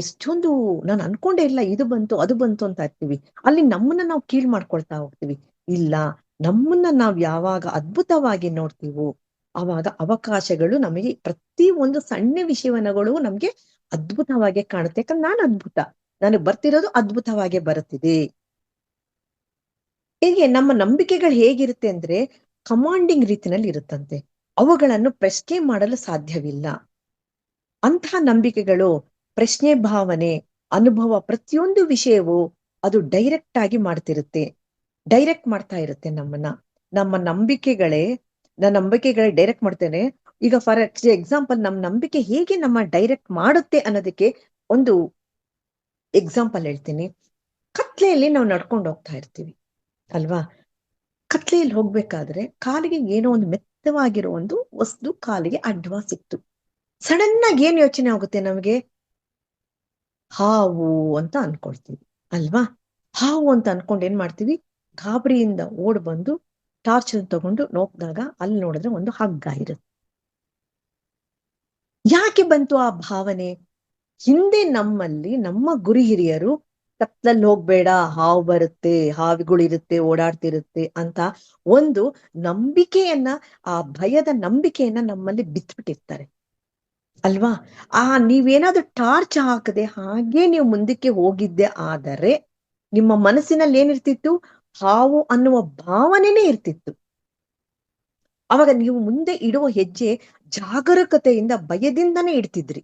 ಎಷ್ಟೊಂದು ನಾನು ಅನ್ಕೊಂಡೇ ಇಲ್ಲ, ಇದು ಬಂತು ಅದು ಬಂತು ಅಂತ ಇರ್ತೀವಿ, ಅಲ್ಲಿ ನಮ್ಮನ್ನ ನಾವು ಕೀಳ್ ಮಾಡ್ಕೊಳ್ತಾ ಹೋಗ್ತೀವಿ. ಇಲ್ಲ, ನಮ್ಮನ್ನ ನಾವ್ ಯಾವಾಗ ಅದ್ಭುತವಾಗಿ ನೋಡ್ತೀವೋ ಆವಾಗ ಅವಕಾಶಗಳು ನಮಗೆ ಪ್ರತಿ ಒಂದು ಸಣ್ಣ ವಿಷಯವನ್ನಗಳು ನಮ್ಗೆ ಅದ್ಭುತವಾಗಿ ಕಾಣುತ್ತೆ. ಯಾಕಂದ್ರೆ ನಾನು ಅದ್ಭುತ, ನನಗೆ ಬರ್ತಿರೋದು ಅದ್ಭುತವಾಗಿ ಬರುತ್ತಿದೆ. ಹೀಗೆ ನಮ್ಮ ನಂಬಿಕೆಗಳು ಹೇಗಿರುತ್ತೆ ಅಂದ್ರೆ ಕಮಾಂಡಿಂಗ್ ರೀತಿನಲ್ಲಿ ಇರುತ್ತಂತೆ. ಅವುಗಳನ್ನು ಪ್ರಶ್ನೆ ಮಾಡಲು ಸಾಧ್ಯವಿಲ್ಲ. ಅಂತಹ ನಂಬಿಕೆಗಳು ಪ್ರಶ್ನೆ ಭಾವನೆ ಅನುಭವ ಪ್ರತಿಯೊಂದು ವಿಷಯವೂ ಅದು ಡೈರೆಕ್ಟ್ ಆಗಿ ಮಾಡ್ತಿರುತ್ತೆ, ಡೈರೆಕ್ಟ್ ಮಾಡ್ತಾ ಇರುತ್ತೆ ನಮ್ಮನ್ನ. ನಮ್ಮ ನಂಬಿಕೆಗಳೇ ಡೈರೆಕ್ಟ್ ಮಾಡ್ತೇನೆ. ಈಗ ಫಾರ್ ಎಕ್ಸಾಂಪಲ್ ನಮ್ಮ ನಂಬಿಕೆ ಹೇಗೆ ನಮ್ಮ ಡೈರೆಕ್ಟ್ ಮಾಡುತ್ತೆ ಅನ್ನೋದಕ್ಕೆ ಒಂದು ಎಕ್ಸಾಂಪಲ್ ಹೇಳ್ತೀನಿ. ಕತ್ಲೆಯಲ್ಲಿ ನಾವು ನಡ್ಕೊಂಡು ಹೋಗ್ತಾ ಇರ್ತೀವಿ ಅಲ್ವಾ? ಕತ್ಲೆಯಲ್ಲಿ ಹೋಗ್ಬೇಕಾದ್ರೆ ಕಾಲಿಗೆ ಏನೋ ಒಂದು ಮೆತ್ತವಾಗಿರೋ ಒಂದು ವಸ್ತು ಕಾಲಿಗೆ ಅಡ್ಡ ಸಿಕ್ತು. ಸಡನ್ ಆಗಿ ಏನ್ ಯೋಚನೆ ಆಗುತ್ತೆ ನಮಗೆ? ಹಾವು ಅಂತ ಅನ್ಕೊಳ್ತೀವಿ ಅಲ್ವಾ? ಹಾವು ಅಂತ ಅನ್ಕೊಂಡು ಏನ್ ಮಾಡ್ತೀವಿ? ಗಾಬರಿಯಿಂದ ಓಡ್ ಬಂದು ಟಾರ್ಚ್ ತಗೊಂಡು ನೋಡಿದಾಗ ಅಲ್ಲಿ ನೋಡಿದ್ರೆ ಒಂದು ಹಗ್ಗ ಇರುತ್ತೆ. ಯಾಕೆ ಬಂತು ಆ ಭಾವನೆ? ಹಿಂದೆ ನಮ್ಮಲ್ಲಿ ನಮ್ಮ ಗುರು ಹಿರಿಯರು ಕತ್ಲಲ್ಲಿ ಹೋಗ್ಬೇಡ, ಹಾವು ಬರುತ್ತೆ, ಹಾವುಗಳಿರುತ್ತೆ, ಓಡಾಡ್ತಿರುತ್ತೆ ಅಂತ ಒಂದು ನಂಬಿಕೆಯನ್ನ, ಆ ಭಯದ ನಂಬಿಕೆಯನ್ನ ನಮ್ಮಲ್ಲಿ ಬಿತ್ಬಿಟ್ಟಿರ್ತಾರೆ ಅಲ್ವಾ? ನೀವೇನಾದ್ರೂ ಟಾರ್ಚ್ ಹಾಕದೆ ಹಾಗೆ ನೀವು ಮುಂದಕ್ಕೆ ಹೋಗಿದ್ದೆ ಆದರೆ ನಿಮ್ಮ ಮನಸ್ಸಿನಲ್ಲಿ ಏನಿರ್ತಿತ್ತು? ಹಾವು ಅನ್ನುವ ಭಾವನೆನೇ ಇರ್ತಿತ್ತು. ಅವಾಗ ನೀವು ಮುಂದೆ ಇಡುವ ಹೆಜ್ಜೆ ಜಾಗರೂಕತೆಯಿಂದ ಭಯದಿಂದನೇ ಇಡ್ತಿದ್ರಿ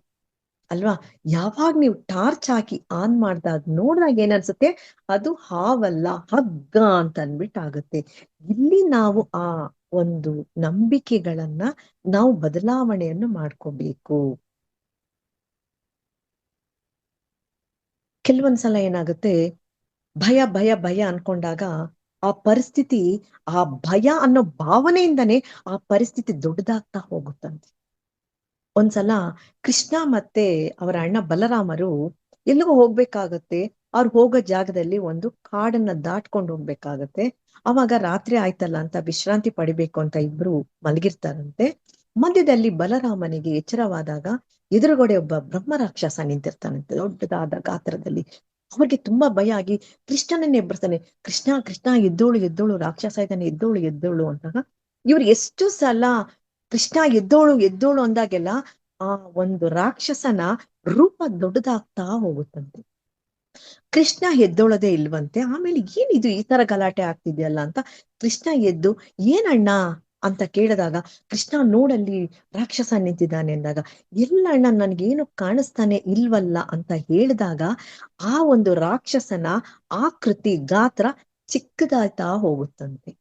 ಅಲ್ವಾ? ಯಾವಾಗ ನೀವು ಟಾರ್ಚ್ ಹಾಕಿ ಆನ್ ಮಾಡ್ದಾಗ ನೋಡಿದಾಗ ಏನನ್ಸುತ್ತೆ? ಅದು ಹಾವಲ್ಲ, ಹಗ್ಗ ಅಂತ ಆಗುತ್ತೆ. ಇಲ್ಲಿ ನಾವು ಆ ಒಂದು ನಂಬಿಕೆಗಳನ್ನ ನಾವು ಬದಲಾವಣೆಯನ್ನು ಮಾಡ್ಕೋಬೇಕು. ಕೆಲವೊಂದ್ಸಲ ಏನಾಗುತ್ತೆ, ಭಯ ಭಯ ಭಯ ಅನ್ಕೊಂಡಾಗ ಆ ಪರಿಸ್ಥಿತಿ, ಆ ಭಯ ಅನ್ನೋ ಭಾವನೆಯಿಂದನೇ ಆ ಪರಿಸ್ಥಿತಿ ದೊಡ್ಡದಾಗ್ತಾ ಹೋಗುತ್ತಂತೆ. ಒಂದ್ಸಲ ಕೃಷ್ಣ ಮತ್ತೆ ಅವರ ಅಣ್ಣ ಬಲರಾಮರು ಎಲ್ಲಿಗೋ ಹೋಗ್ಬೇಕಾಗತ್ತೆ. ಅವ್ರು ಹೋಗೋ ಜಾಗದಲ್ಲಿ ಒಂದು ಕಾಡನ್ನ ದಾಟ್ಕೊಂಡು ಹೋಗ್ಬೇಕಾಗತ್ತೆ. ಅವಾಗ ರಾತ್ರಿ ಆಯ್ತಲ್ಲ ಅಂತ ವಿಶ್ರಾಂತಿ ಪಡಿಬೇಕು ಅಂತ ಇಬ್ರು ಮಲಗಿರ್ತಾರಂತೆ. ಮಧ್ಯದಲ್ಲಿ ಬಲರಾಮನಿಗೆ ಎಚ್ಚರವಾದಾಗ ಎದುರುಗಡೆ ಒಬ್ಬ ಬ್ರಹ್ಮ ರಾಕ್ಷಸ ನಿಂತಿರ್ತಾನಂತೆ, ದೊಡ್ಡದಾದ ಗಾತ್ರದಲ್ಲಿ. ಅವ್ರಿಗೆ ತುಂಬಾ ಭಯ ಆಗಿ ಕೃಷ್ಣನನ್ನೇ ಎಬ್ಬರ್ತಾನೆ. ಕೃಷ್ಣ ಕೃಷ್ಣ ಎದ್ದೋಳು ಎದ್ದೋಳು, ರಾಕ್ಷಸ ಇದ್ದಾನೆ, ಎದ್ದೋಳು ಎದ್ದೋಳು ಅಂದಾಗ ಇವ್ರು ಎಷ್ಟು ಸಲ ಕೃಷ್ಣ ಎದ್ದೋಳು ಎದ್ದೋಳು ಅಂದಾಗೆಲ್ಲ ಆ ಒಂದು ರಾಕ್ಷಸನ ರೂಪ ದೊಡ್ಡದಾಗ್ತಾ ಹೋಗುತ್ತಂತೆ. ಕೃಷ್ಣ ಎದ್ದೋಳದೇ ಇಲ್ವಂತೆ. ಆಮೇಲೆ ಏನಿದು ಈ ತರ ಗಲಾಟೆ ಆಗ್ತಿದ್ಯಲ್ಲ ಅಂತ ಕೃಷ್ಣ ಎದ್ದು, ಏನಣ್ಣ ಅಂತ ಕೇಳಿದಾಗ, ಕೃಷ್ಣ ನೋಡಲ್ಲಿ ರಾಕ್ಷಸ ನಿಂತಿದ್ದಾನೆ ಅಂದಾಗ, ಎಲ್ಲ ಅಣ್ಣ ನನ್ಗೇನು ಕಾಣಿಸ್ತಾನೆ ಇಲ್ವಲ್ಲ ಅಂತ ಹೇಳಿದಾಗ ಆ ಒಂದು ರಾಕ್ಷಸನ ಆಕೃತಿ ಗಾತ್ರ ಚಿಕ್ಕದಾಯ್ತಾ ಹೋಗುತ್ತಂತೆ.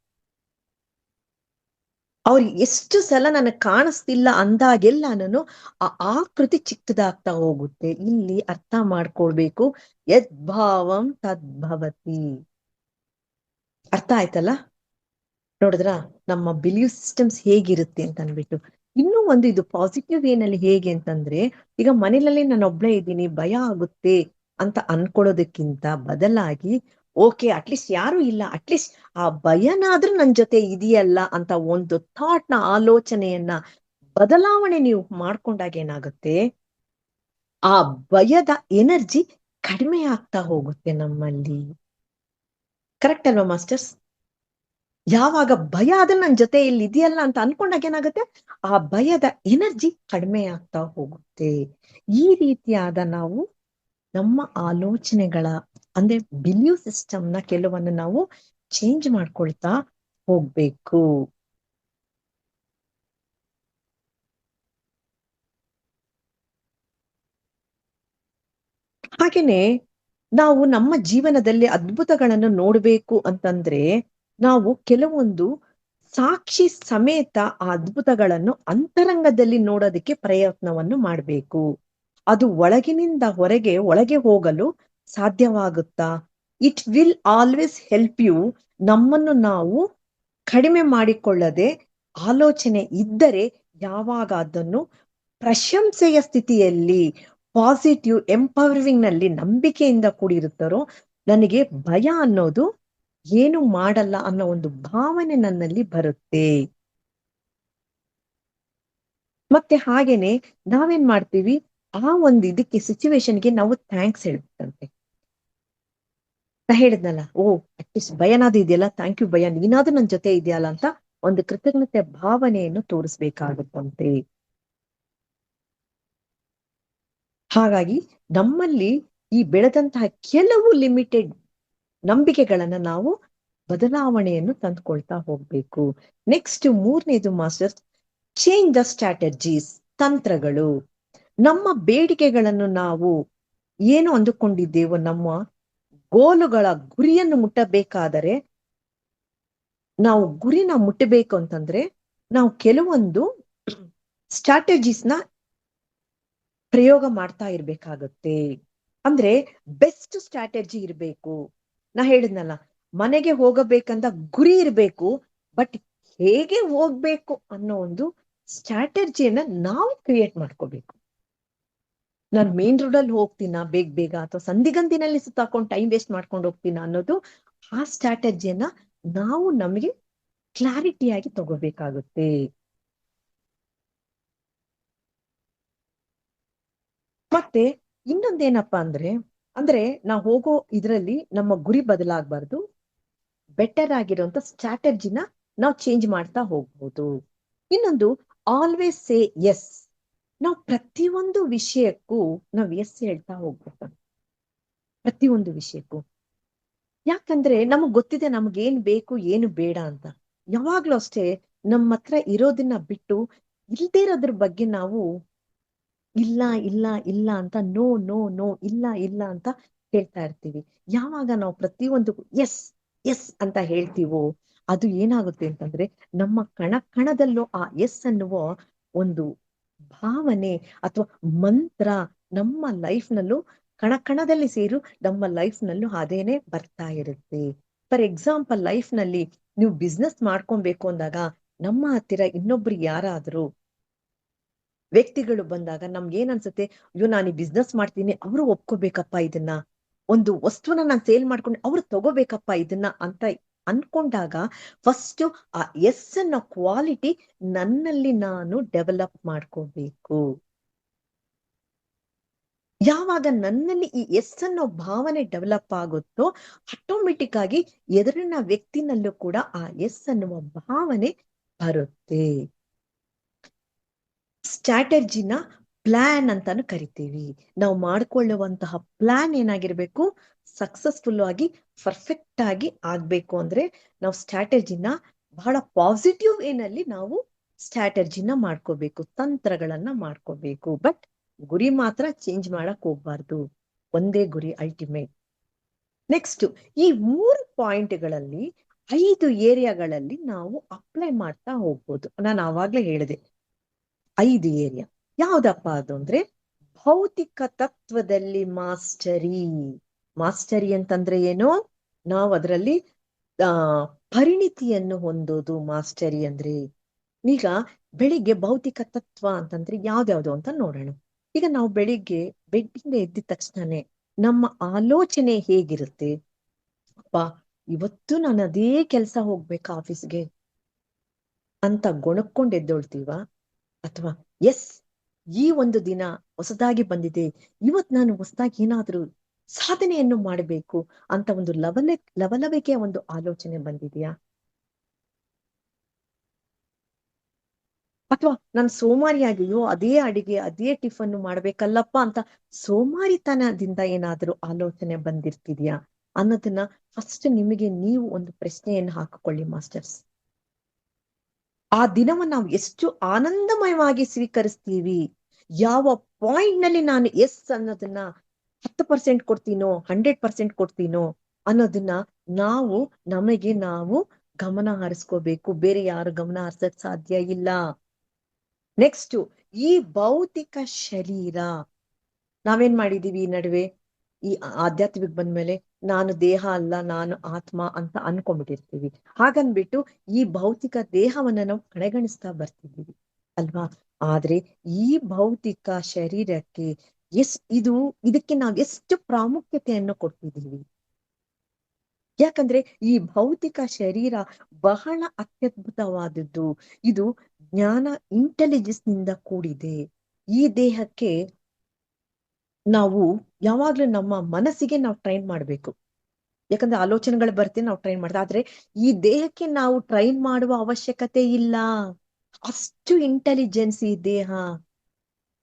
ಅವ್ರಿಗೆ ಎಷ್ಟು ಸಲ ನನಗೆ ಕಾಣಿಸ್ತಿಲ್ಲ ಅಂದಾಗೆಲ್ಲ ನಾನು ಆ ಆಕೃತಿ ಚಿಕ್ಕದಾಗ್ತಾ ಹೋಗುತ್ತೆ. ಇಲ್ಲಿ ಅರ್ಥ ಮಾಡ್ಕೊಳ್ಬೇಕು, ಯದ್ಭಾವಂ ತದ್ಭವತಿ. ಅರ್ಥ ಆಯ್ತಲ್ಲ? ನೋಡಿದ್ರ ನಮ್ಮ ಬಿಲೀಫ್ ಸಿಸ್ಟಮ್ಸ್ ಹೇಗಿರುತ್ತೆ ಅಂತ ಅನ್ಬಿಟ್ಟು. ಇನ್ನೂ ಒಂದು ಇದು ಪಾಸಿಟಿವ್ ವೇನಲ್ಲಿ ಹೇಗೆ ಅಂತಂದ್ರೆ, ಈಗ ಮನೇಲಿ ನಾನು ಒಬ್ಳೇ ಇದ್ದೀನಿ, ಭಯ ಆಗುತ್ತೆ ಅಂತ ಅನ್ಕೊಳ್ಳೋದಕ್ಕಿಂತ ಬದಲಾಗಿ, ಓಕೆ ಅಟ್ಲೀಸ್ಟ್ ಯಾರು ಇಲ್ಲ, ಅಟ್ಲೀಸ್ಟ್ ಆ ಭಯನಾದ್ರೂ ನನ್ ಜೊತೆ ಇದೆಯಲ್ಲ ಅಂತ ಒಂದು ಥಾಟ್ನ, ಆಲೋಚನೆಯನ್ನ ಬದಲಾವಣೆ ನೀವು ಮಾಡ್ಕೊಂಡಾಗ ಏನಾಗುತ್ತೆ? ಆ ಭಯದ ಎನರ್ಜಿ ಕಡಿಮೆ ಆಗ್ತಾ ಹೋಗುತ್ತೆ ನಮ್ಮಲ್ಲಿ. ಕರೆಕ್ಟ್ ಅಲ್ವಾ ಮಾಸ್ಟರ್ಸ್? ಯಾವಾಗ ಭಯ ಆದ್ರೆ ನನ್ ಜೊತೆ ಇಲ್ಲಿ ಇದೆಯಲ್ಲ ಅಂತ ಅನ್ಕೊಂಡಾಗ ಏನಾಗುತ್ತೆ? ಆ ಭಯದ ಎನರ್ಜಿ ಕಡಿಮೆ ಆಗ್ತಾ ಹೋಗುತ್ತೆ. ಈ ರೀತಿಯಾದ ನಾವು ನಮ್ಮ ಆಲೋಚನೆಗಳ ಅಂದ್ರೆ ಬಿಲೀವ್ ಸಿಸ್ಟಮ್ನ ಕೆಲವನ್ನು ನಾವು ಚೇಂಜ್ ಮಾಡ್ಕೊಳ್ತಾ ಹೋಗ್ಬೇಕು. ಹಾಗೇನೆ ನಾವು ನಮ್ಮ ಜೀವನದಲ್ಲಿ ಅದ್ಭುತಗಳನ್ನು ನೋಡ್ಬೇಕು ಅಂತಂದ್ರೆ ನಾವು ಕೆಲವೊಂದು ಸಾಕ್ಷಿ ಸಮೇತ ಆ ಅದ್ಭುತಗಳನ್ನು ಅಂತರಂಗದಲ್ಲಿ ನೋಡೋದಕ್ಕೆ ಪ್ರಯತ್ನವನ್ನು ಮಾಡಬೇಕು. ಅದು ಒಳಗಿನಿಂದ ಒಳಗೆ ಹೋಗಲು ಸಾಧ್ಯವಾಗುತ್ತಾ? It will always help you. ನಮ್ಮನ್ನು ನಾವು ಕಡಿಮೆ ಮಾಡಿಕೊಳ್ಳದೆ ಆಲೋಚನೆ ಇದ್ದರೆ ಯಾವಾಗ ಅದನ್ನು ಪ್ರಶಂಸೆಯ ಸ್ಥಿತಿಯಲ್ಲಿ, ಪಾಸಿಟಿವ್ ಎಂಪವರಿಂಗ್ ನಲ್ಲಿ ನಂಬಿಕೆಯಿಂದ ಕೂಡಿರುತ್ತಾರೋ, ನನಗೆ ಭಯ ಅನ್ನೋದು ಏನು ಮಾಡಲ್ಲ ಅನ್ನೋ ಒಂದು ಭಾವನೆ ನನ್ನಲ್ಲಿ ಬರುತ್ತೆ. ಮತ್ತೆ ಹಾಗೇನೆ ನಾವೇನ್ ಮಾಡ್ತೀವಿ? ಆ ಒಂದು ಇದಕ್ಕೆ ಸಿಚುವೇಶನ್ಗೆ ನಾವು ಥ್ಯಾಂಕ್ಸ್ ಹೇಳ್ಬೇಕಂತೆ. ನಾ ಹೇಳಿದ್ನಲ್ಲ, ಅಟ್ಲೀಸ್ಟ್ ಭಯನಾದ್ರೂ ಇದೆಯಲ್ಲ, ಥ್ಯಾಂಕ್ ಯು ಭಯ, ನೀನಾದ್ರೂ ನನ್ ಜೊತೆ ಇದೆಯಲ್ಲ ಅಂತ ಒಂದು ಕೃತಜ್ಞತೆ ಭಾವನೆಯನ್ನು ತೋರಿಸ್ಬೇಕಾಗುತ್ತಂತೆ. ಹಾಗಾಗಿ ನಮ್ಮಲ್ಲಿ ಈ ಬೆಳೆದಂತಹ ಕೆಲವು ಲಿಮಿಟೆಡ್ ನಂಬಿಕೆಗಳನ್ನ ನಾವು ಬದಲಾವಣೆಯನ್ನು ತಂದುಕೊಳ್ತಾ ಹೋಗ್ಬೇಕು. ನೆಕ್ಸ್ಟ್ ಮೂರನೇದು ಮಾಸ್ಟರ್ಸ್, ಚೇಂಜ್ ದ ಸ್ಟ್ರಾಟಜೀಸ್, ತಂತ್ರಗಳು. ನಮ್ಮ ಬೇಡಿಕೆಗಳನ್ನು ನಾವು ಏನು ಅಂದುಕೊಂಡಿದ್ದೇವೋ, ನಮ್ಮ ಗೋಲುಗಳ ಗುರಿಯನ್ನು ಮುಟ್ಟಬೇಕಾದರೆ, ನಾವು ಗುರಿನ ಮುಟ್ಟಬೇಕು ಅಂತಂದ್ರೆ ನಾವು ಕೆಲವೊಂದು ಸ್ಟ್ರಾಟಜೀಸ್ನ ಪ್ರಯೋಗ ಮಾಡ್ತಾ ಇರ್ಬೇಕಾಗುತ್ತೆ. ಅಂದ್ರೆ ಬೆಸ್ಟ್ ಸ್ಟ್ರಾಟಜಿ ಇರಬೇಕು. ನಾ ಹೇಳಿದ್ನಲ್ಲ, ಮನೆಗೆ ಹೋಗಬೇಕಂತ ಗುರಿ ಇರಬೇಕು, ಬಟ್ ಹೇಗೆ ಹೋಗ್ಬೇಕು ಅನ್ನೋ ಒಂದು ಸ್ಟ್ರಾಟಜಿಯನ್ನ ನಾವು ಕ್ರಿಯೇಟ್ ಮಾಡ್ಕೋಬೇಕು. ನಾನು ಮೇನ್ ರೋಡ್ ಅಲ್ಲಿ ಹೋಗ್ತೀನ ಬೇಗ ಬೇಗ, ಅಥವಾ ಸಂದಿಗಂದಿನಲ್ಲಿ ಸುತ್ತಾಕೊಂಡು ಟೈಮ್ ವೇಸ್ಟ್ ಮಾಡ್ಕೊಂಡು ಹೋಗ್ತೀನ ಅನ್ನೋದು, ಆ ಸ್ಟ್ರಾಟಜಿಯನ್ನ ನಾವು ನಮಗೆ ಕ್ಲಾರಿಟಿಯಾಗಿ ತಗೋಬೇಕಾಗುತ್ತೆ. ಮತ್ತೆ ಇನ್ನೊಂದೇನಪ್ಪಾ ಅಂದ್ರೆ ನಾವು ಹೋಗೋ ಇದ್ರಲ್ಲಿ ನಮ್ಮ ಗುರಿ ಬದಲಾಗಬಾರ್ದು, ಬೆಟರ್ ಆಗಿರುವಂತ ಸ್ಟ್ರಾಟಜಿನ ನಾವು ಚೇಂಜ್ ಮಾಡ್ತಾ ಹೋಗ್ಬೋದು. ಇನ್ನೊಂದು, ಆಲ್ವೇಸ್ ಸೇ ಎಸ್. ನಾವು ಪ್ರತಿಯೊಂದು ವಿಷಯಕ್ಕೂ ನಾವು ಎಸ್ ಹೇಳ್ತಾ ಹೋಗ್ಬೇಕು, ಪ್ರತಿಯೊಂದು ವಿಷಯಕ್ಕೂ. ಯಾಕಂದ್ರೆ ನಮಗ್ ಗೊತ್ತಿದೆ ನಮ್ಗೇನ್ ಬೇಕು ಏನು ಬೇಡ ಅಂತ. ಯಾವಾಗ್ಲೂ ಅಷ್ಟೇ ನಮ್ಮ ಹತ್ರ ಇರೋದನ್ನ ಬಿಟ್ಟು ಇಲ್ದೇ ಇರೋದ್ರ ಬಗ್ಗೆ ನಾವು ಇಲ್ಲ ಇಲ್ಲ ಇಲ್ಲ ಅಂತ, ನೋ ನೋ ನೋ, ಇಲ್ಲ ಇಲ್ಲ ಅಂತ ಹೇಳ್ತಾ ಇರ್ತೀವಿ. ಯಾವಾಗ ನಾವು ಪ್ರತಿಯೊಂದಕ್ಕೂ ಎಸ್ ಎಸ್ ಅಂತ ಹೇಳ್ತೀವೋ, ಅದು ಏನಾಗುತ್ತೆ ಅಂತಂದ್ರೆ ನಮ್ಮ ಕಣ ಕಣದಲ್ಲೂ ಆ ಎಸ್ ಅನ್ನುವ ಒಂದು ಭಾವನೆ ಅಥವಾ ಮಂತ್ರ ನಮ್ಮ ಲೈಫ್ ನಲ್ಲೂ ಕಣ ಕಣದಲ್ಲಿ ಸೇರು ನಮ್ಮ ಲೈಫ್ ನಲ್ಲೂ ಅದೇನೆ ಬರ್ತಾ ಇರುತ್ತೆ. ಫಾರ್ ಎಕ್ಸಾಂಪಲ್, ಲೈಫ್ ನಲ್ಲಿ ನೀವು ಬಿಸ್ನೆಸ್ ಮಾಡ್ಕೊಬೇಕು ಅಂದಾಗ ನಮ್ಮ ಹತ್ತಿರ ಇನ್ನೊಬ್ರು ಯಾರಾದ್ರೂ ವ್ಯಕ್ತಿಗಳು ಬಂದಾಗ ನಮ್ಗೆ ಏನ್ ಅನ್ಸುತ್ತೆ, ಅಯ್ಯೋ ನಾನು ಈ ಬಿಸ್ನೆಸ್ ಮಾಡ್ತೀನಿ, ಅವರು ಒಪ್ಕೋಬೇಕಪ್ಪ ಇದನ್ನ, ಒಂದು ವಸ್ತುನ ನಾನು ಸೇಲ್ ಮಾಡ್ಕೊಂಡು ಅವ್ರು ತಗೋಬೇಕಪ್ಪ ಇದನ್ನ ಅಂತ ಅನ್ಕೊಂಡಾಗ, ಫಸ್ಟ್ ಆ ಎಸ್ ಅನ್ನೋ ಕ್ವಾಲಿಟಿ ನನ್ನಲ್ಲಿ ನಾನು ಡೆವಲಪ್ ಮಾಡ್ಕೋಬೇಕು. ಯಾವಾಗ ನನ್ನಲ್ಲಿ ಈ ಎಸ್ ಅನ್ನೋ ಭಾವನೆ ಡೆವಲಪ್ ಆಗುತ್ತೋ, ಆಟೋಮೆಟಿಕ್ ಆಗಿ ಎದುರಿನ ವ್ಯಕ್ತಿನಲ್ಲೂ ಕೂಡ ಆ ಎಸ್ ಅನ್ನುವ ಭಾವನೆ ಬರುತ್ತೆ. ಸ್ಟ್ರಾಟಜಿನ ಪ್ಲಾನ್ ಅಂತಾನು ಕರಿತೀವಿ. ನಾವು ಮಾಡ್ಕೊಳ್ಳುವಂತಹ ಪ್ಲಾನ್ ಏನಾಗಿರ್ಬೇಕು, ಸಕ್ಸಸ್ಫುಲ್ ಆಗಿ ಪರ್ಫೆಕ್ಟ್ ಆಗಿ ಆಗ್ಬೇಕು ಅಂದ್ರೆ ನಾವು ಸ್ಟ್ರಾಟಜಿನ ಬಹಳ ಪಾಸಿಟಿವ್ ವೇನಲ್ಲಿ ನಾವು ಸ್ಟ್ರಾಟಜಿನ ಮಾಡ್ಕೋಬೇಕು, ತಂತ್ರಗಳನ್ನ ಮಾಡ್ಕೋಬೇಕು. ಬಟ್ ಗುರಿ ಮಾತ್ರ ಚೇಂಜ್ ಮಾಡಕ್ ಹೋಗ್ಬಾರ್ದು, ಒಂದೇ ಗುರಿ ಅಲ್ಟಿಮೇಟ್. ನೆಕ್ಸ್ಟ್, ಈ 3 ಪಾಯಿಂಟ್ಗಳಲ್ಲಿ 5 ಏರಿಯಾಗಳಲ್ಲಿ ನಾವು ಅಪ್ಲೈ ಮಾಡ್ತಾ ಹೋಗ್ಬೋದು. ನಾನು ಆವಾಗ್ಲೇ ಹೇಳಿದೆ 5 ಏರಿಯಾ. ಯಾವ್ದಪ್ಪ ಅದು ಅಂದ್ರೆ, ಭೌತಿಕ ತತ್ವದಲ್ಲಿ ಮಾಸ್ಟರಿ. ಮಾಸ್ಟರಿ ಅಂತಂದ್ರೆ ಏನು, ನಾವು ಅದರಲ್ಲಿ ಪರಿಣಿತಿಯನ್ನು ಹೊಂದೋದು ಮಾಸ್ಟರಿ ಅಂದ್ರೆ. ಈಗ ಬೆಳಿಗ್ಗೆ ಭೌತಿಕ ತತ್ವ ಅಂತಂದ್ರೆ ಯಾವ್ದ್ಯಾವ್ದು ಅಂತ ನೋಡೋಣ. ಈಗ ನಾವು ಬೆಳಿಗ್ಗೆ ಬೆಡ್ಡಿಂದ ಎದ್ದ ತಕ್ಷಣನೇ ನಮ್ಮ ಆಲೋಚನೆ ಹೇಗಿರುತ್ತೆ, ಅಪ್ಪ ಇವತ್ತು ನಾನು ಅದೇ ಕೆಲಸ ಹೋಗ್ಬೇಕಾ ಆಫೀಸ್ಗೆ ಅಂತ ಗೊಣಕ್ಕೊಂಡು ಎದ್ದೊಳ್ತೀವ, ಅಥವಾ ಎಸ್ ಈ ಒಂದು ದಿನ ಹೊಸದಾಗಿ ಬಂದಿದೆ, ಇವತ್ ನಾನು ಹೊಸದಾಗಿ ಏನಾದ್ರೂ ಸಾಧನೆಯನ್ನು ಮಾಡಬೇಕು ಅಂತ ಒಂದು ಲವಲವಿಕೆಯ ಒಂದು ಆಲೋಚನೆ ಬಂದಿದೆಯಾ, ಅಥವಾ ನಾನು ಸೋಮಾರಿಯಾಗಿಯೋ ಅದೇ ಅಡಿಗೆ ಅದೇ ಟಿಫನ್ ಮಾಡ್ಬೇಕಲ್ಲಪ್ಪ ಅಂತ ಸೋಮಾರಿತನದಿಂದ ಏನಾದ್ರೂ ಆಲೋಚನೆ ಬಂದಿರ್ತಿದ್ಯಾ ಅನ್ನೋದನ್ನ ಫಸ್ಟ್ ನಿಮಗೆ ನೀವು ಒಂದು ಪ್ರಶ್ನೆಯನ್ನು ಹಾಕಿಕೊಳ್ಳಿ ಮಾಸ್ಟರ್ಸ್. ಆ ದಿನವನ್ನು ನಾವು ಎಷ್ಟು ಆನಂದಮಯವಾಗಿ ಸ್ವೀಕರಿಸ್ತೀವಿ, ಯಾವ ಪಾಯಿಂಟ್ ನಲ್ಲಿ ನಾನು ಎಸ್ ಅನ್ನೋದನ್ನ 10% ಕೊಡ್ತೀನೋ 100% ಕೊಡ್ತೀನೋ ಅನ್ನೋದನ್ನ ನಾವು ನಮಗೆ ನಾವು ಗಮನ ಹರಿಸ್ಕೋಬೇಕು. ಬೇರೆ ಯಾರು ಗಮನ ಹರಿಸಕ್ ಸಾಧ್ಯ ಇಲ್ಲ. ನೆಕ್ಸ್ಟ್, ಈ ಭೌತಿಕ ಶರೀರ ನಾವೇನ್ ಮಾಡಿದೀವಿ ಈ ನಡುವೆ, ಈ ಆಧ್ಯಾತ್ಮಿಕ ಬಂದ್ಮೇಲೆ ನಾನು ದೇಹ ಅಲ್ಲ ನಾನು ಆತ್ಮ ಅಂತ ಅನ್ಕೊಂಡ್ಬಿಟ್ಟಿರ್ತೀವಿ. ಹಾಗನ್ಬಿಟ್ಟು ಈ ಭೌತಿಕ ದೇಹವನ್ನ ನಾವು ಕಡೆಗಣಿಸ್ತಾ ಬರ್ತಿದ್ದೀವಿ ಅಲ್ವಾ. ಆದ್ರೆ ಈ ಭೌತಿಕ ಶರೀರಕ್ಕೆ ಇದಕ್ಕೆ ನಾವು ಎಷ್ಟು ಪ್ರಾಮುಖ್ಯತೆಯನ್ನು ಕೊಡ್ತಿದ್ದೀವಿ. ಯಾಕಂದ್ರೆ ಈ ಭೌತಿಕ ಶರೀರ ಬಹಳ ಅತ್ಯದ್ಭುತವಾದದ್ದು. ಇದು ಜ್ಞಾನ, ಇಂಟೆಲಿಜೆನ್ಸ್ ನಿಂದ ಕೂಡಿದೆ. ಈ ದೇಹಕ್ಕೆ ನಾವು ಯಾವಾಗ್ಲೂ ನಮ್ಮ ಮನಸ್ಸಿಗೆ ನಾವು ಟ್ರೈನ್ ಮಾಡ್ಬೇಕು. ಯಾಕಂದ್ರೆ ಆಲೋಚನೆಗಳು ಬರ್ತೀವಿ, ನಾವು ಟ್ರೈನ್ ಮಾಡ್ತೀವಿ. ಆದ್ರೆ ಈ ದೇಹಕ್ಕೆ ನಾವು ಟ್ರೈನ್ ಮಾಡುವ ಅವಶ್ಯಕತೆ ಇಲ್ಲ, ಅಷ್ಟು ಇಂಟೆಲಿಜೆನ್ಸ್ ಈ ದೇಹ.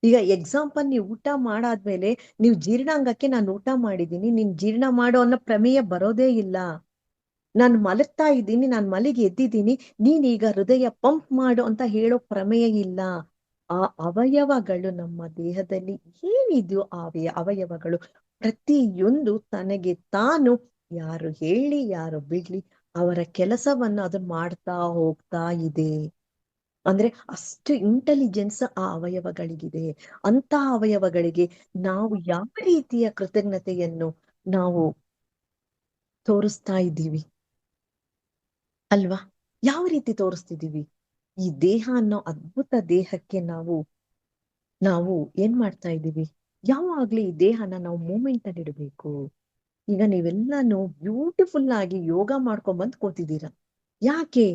ಈಗ ಎಕ್ಸಾಂಪಲ್, ನೀವು ಊಟ ಮಾಡಾದ್ಮೇಲೆ ನೀವು ಜೀರ್ಣಾಂಗಕ್ಕೆ ನಾನು ಊಟ ಮಾಡಿದೀನಿ, ನೀನ್ ಜೀರ್ಣ ಮಾಡೋ ಅನ್ನೋ ಪ್ರಮೇಯ ಬರೋದೇ ಇಲ್ಲ. ನಾನು ಮಲಗ್ತಾ ಇದ್ದೀನಿ, ನಾನು ಮಲಗಿ ಎದ್ದಿದ್ದೀನಿ, ನೀನೀಗ ಹೃದಯ ಪಂಪ್ ಮಾಡು ಅಂತ ಹೇಳೋ ಪ್ರಮೇಯ ಇಲ್ಲ. ಆ ಅವಯವಗಳು ನಮ್ಮ ದೇಹದಲ್ಲಿ ಏನಿದೆಯೋ ಆ ಅವಯವಗಳು ಪ್ರತಿಯೊಂದು ತನಗೆ ತಾನು, ಯಾರು ಹೇಳಿ ಯಾರು ಬಿಡ್ಲಿ, ಅವರ ಕೆಲಸವನ್ನು ಅದು ಮಾಡ್ತಾ ಹೋಗ್ತಾ ಇದೆ. ಅಂದ್ರೆ ಅಷ್ಟು ಇಂಟೆಲಿಜೆನ್ಸ್ ಆ ಅವಯವಗಳಿಗಿದೆ. ಅಂತ ಅವಯವಗಳಿಗೆ ನಾವು ಯಾವ ರೀತಿಯ ಕೃತಜ್ಞತೆಯನ್ನು ನಾವು ತೋರಿಸ್ತಾ ಇದ್ದೀವಿ ಅಲ್ವಾ? ಯಾವ ರೀತಿ ತೋರಿಸ್ತಿದೀವಿ? ಈ ದೇಹ ಅನ್ನೋ ಅದ್ಭುತ ದೇಹಕ್ಕೆ ನಾವು ಏನ್ ಮಾಡ್ತಾ ಇದ್ದೀವಿ? ಯಾವಾಗ್ಲೂ ಈ ದೇಹನ ನಾವು ಮೂಮೆಂಟ್ ಅಲ್ಲಿ ಇಡಬೇಕು. ಈಗ ನೀವೆಲ್ಲಾನು ಬ್ಯೂಟಿಫುಲ್ ಆಗಿ ಯೋಗ ಮಾಡ್ಕೊಂಡ್ ಬಂದ್ ಕೂತಿದ್ದೀರಾ. ಯಾಕೆ?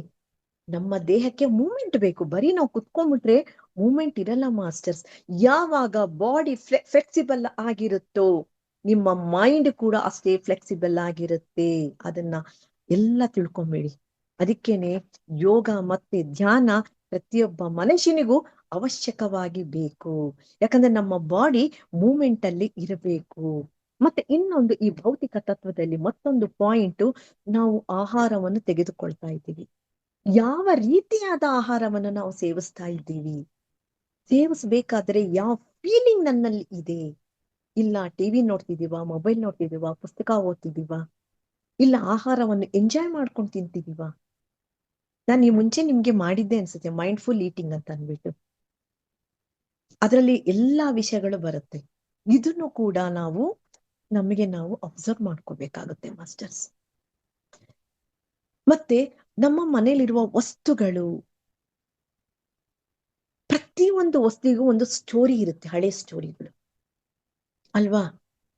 ನಮ್ಮ ದೇಹಕ್ಕೆ ಮೂಮೆಂಟ್ ಬೇಕು. ಬರೀ ನಾವು ಕುತ್ಕೊಂಡ್ಬಿಟ್ರೆ ಮೂಮೆಂಟ್ ಇರಲ್ಲ ಮಾಸ್ಟರ್ಸ್. ಯಾವಾಗ ಬಾಡಿ ಫ್ಲೆಕ್ಸಿಬಲ್ ಆಗಿರುತ್ತೋ ನಿಮ್ಮ ಮೈಂಡ್ ಕೂಡ ಅಷ್ಟೇ ಫ್ಲೆಕ್ಸಿಬಲ್ ಆಗಿರುತ್ತೆ. ಅದನ್ನ ಎಲ್ಲ ತಿಳ್ಕೊಂಬೇಡಿ. ಅದಕ್ಕೇನೆ ಯೋಗ ಮತ್ತೆ ಧ್ಯಾನ ಪ್ರತಿಯೊಬ್ಬ ಮನುಷ್ಯನಿಗೂ ಅವಶ್ಯಕವಾಗಿ ಬೇಕು. ಯಾಕಂದ್ರೆ ನಮ್ಮ ಬಾಡಿ ಮೂಮೆಂಟ್ ಅಲ್ಲಿ ಇರಬೇಕು. ಮತ್ತೆ ಇನ್ನೊಂದು, ಈ ಭೌತಿಕ ತತ್ವದಲ್ಲಿ ಮತ್ತೊಂದು ಪಾಯಿಂಟ್, ನಾವು ಆಹಾರವನ್ನು ತೆಗೆದುಕೊಳ್ತಾ ಇದ್ದೀವಿ. ಯಾವ ರೀತಿಯಾದ ಆಹಾರವನ್ನು ನಾವು ಸೇವಿಸ್ತಾ ಇದ್ದೀವಿ? ಸೇವಿಸ್ಬೇಕಾದ್ರೆ ಯಾವ ಫೀಲಿಂಗ್ ನನ್ನಲ್ಲಿ ಇದೆ? ಇಲ್ಲ ಟಿವಿ ನೋಡ್ತಿದೀವ, ಮೊಬೈಲ್ ನೋಡ್ತಿದೀವ, ಪುಸ್ತಕ ಓದ್ತಿದೀವ, ಇಲ್ಲ ಆಹಾರವನ್ನು ಎಂಜಾಯ್ ಮಾಡ್ಕೊಂಡು ತಿಂತಿದೀವ? ನಾನು ಈ ಮುಂಚೆ ನಿಮ್ಗೆ ಮಾಡಿದ್ದೆ ಅನ್ಸುತ್ತೆ, ಮೈಂಡ್ಫುಲ್ ಈಟಿಂಗ್ ಅಂತ ಅಂದ್ಬಿಟ್ಟು. ಅದರಲ್ಲಿ ಎಲ್ಲಾ ವಿಷಯಗಳು ಬರುತ್ತೆ. ಇದನ್ನು ಕೂಡ ನಮಗೆ ನಾವು ಅಬ್ಸರ್ವ್ ಮಾಡ್ಕೋಬೇಕಾಗುತ್ತೆ ಮಾಸ್ಟರ್ಸ್. ಮತ್ತೆ ನಮ್ಮ ಮನೇಲಿರುವ ವಸ್ತುಗಳು, ಪ್ರತಿಯೊಂದು ವಸ್ತುವಿಗೂ ಒಂದು ಸ್ಟೋರಿ ಇರುತ್ತೆ, ಹಳೆ ಸ್ಟೋರಿಗಳು ಅಲ್ವಾ?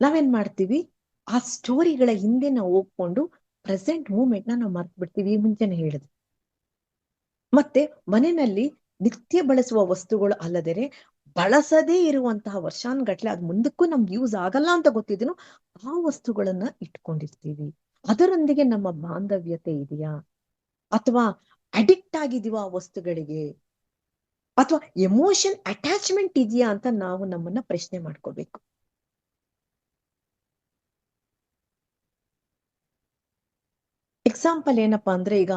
ನಾವೇನ್ ಮಾಡ್ತೀವಿ, ಆ ಸ್ಟೋರಿಗಳ ಹಿಂದೆ ನಾವು ಹೋಗ್ಕೊಂಡು ಪ್ರೆಸೆಂಟ್ ಮೂಮೆಂಟ್ ನಾವು ಮರ್ತು ಬಿಡ್ತೀವಿ, ಮುಂಚೆನೆ ಹೇಳಿದ್ವಿ. ಮತ್ತೆ ಮನೆಯಲ್ಲಿ ನಿತ್ಯ ಬಳಸುವ ವಸ್ತುಗಳು ಅಲ್ಲದೆ ಬಳಸದೇ ಇರುವಂತಹ ವರ್ಷಾನ್ಗಟ್ಲೆ ಅದು ಮುಂದಕ್ಕೂ ನಮ್ಗೆ ಯೂಸ್ ಆಗಲ್ಲ ಅಂತ ಗೊತ್ತಿದ್ರು ಆ ವಸ್ತುಗಳನ್ನ ಇಟ್ಕೊಂಡಿರ್ತೀವಿ. ಅದರೊಂದಿಗೆ ನಮ್ಮ ಬಾಂಧವ್ಯತೆ ಇದೆಯಾ, ಅಥವಾ ಅಡಿಕ್ಟ್ ಆಗಿದೀವ ಆ ವಸ್ತುಗಳಿಗೆ, ಅಥವಾ ಎಮೋಷನ್ ಅಟ್ಯಾಚ್ಮೆಂಟ್ ಇದೆಯಾ ಅಂತ ನಾವು ನಮ್ಮನ್ನ ಪ್ರಶ್ನೆ ಮಾಡ್ಕೋಬೇಕು. ಎಕ್ಸಾಂಪಲ್ ಏನಪ್ಪಾ ಅಂದ್ರೆ, ಈಗ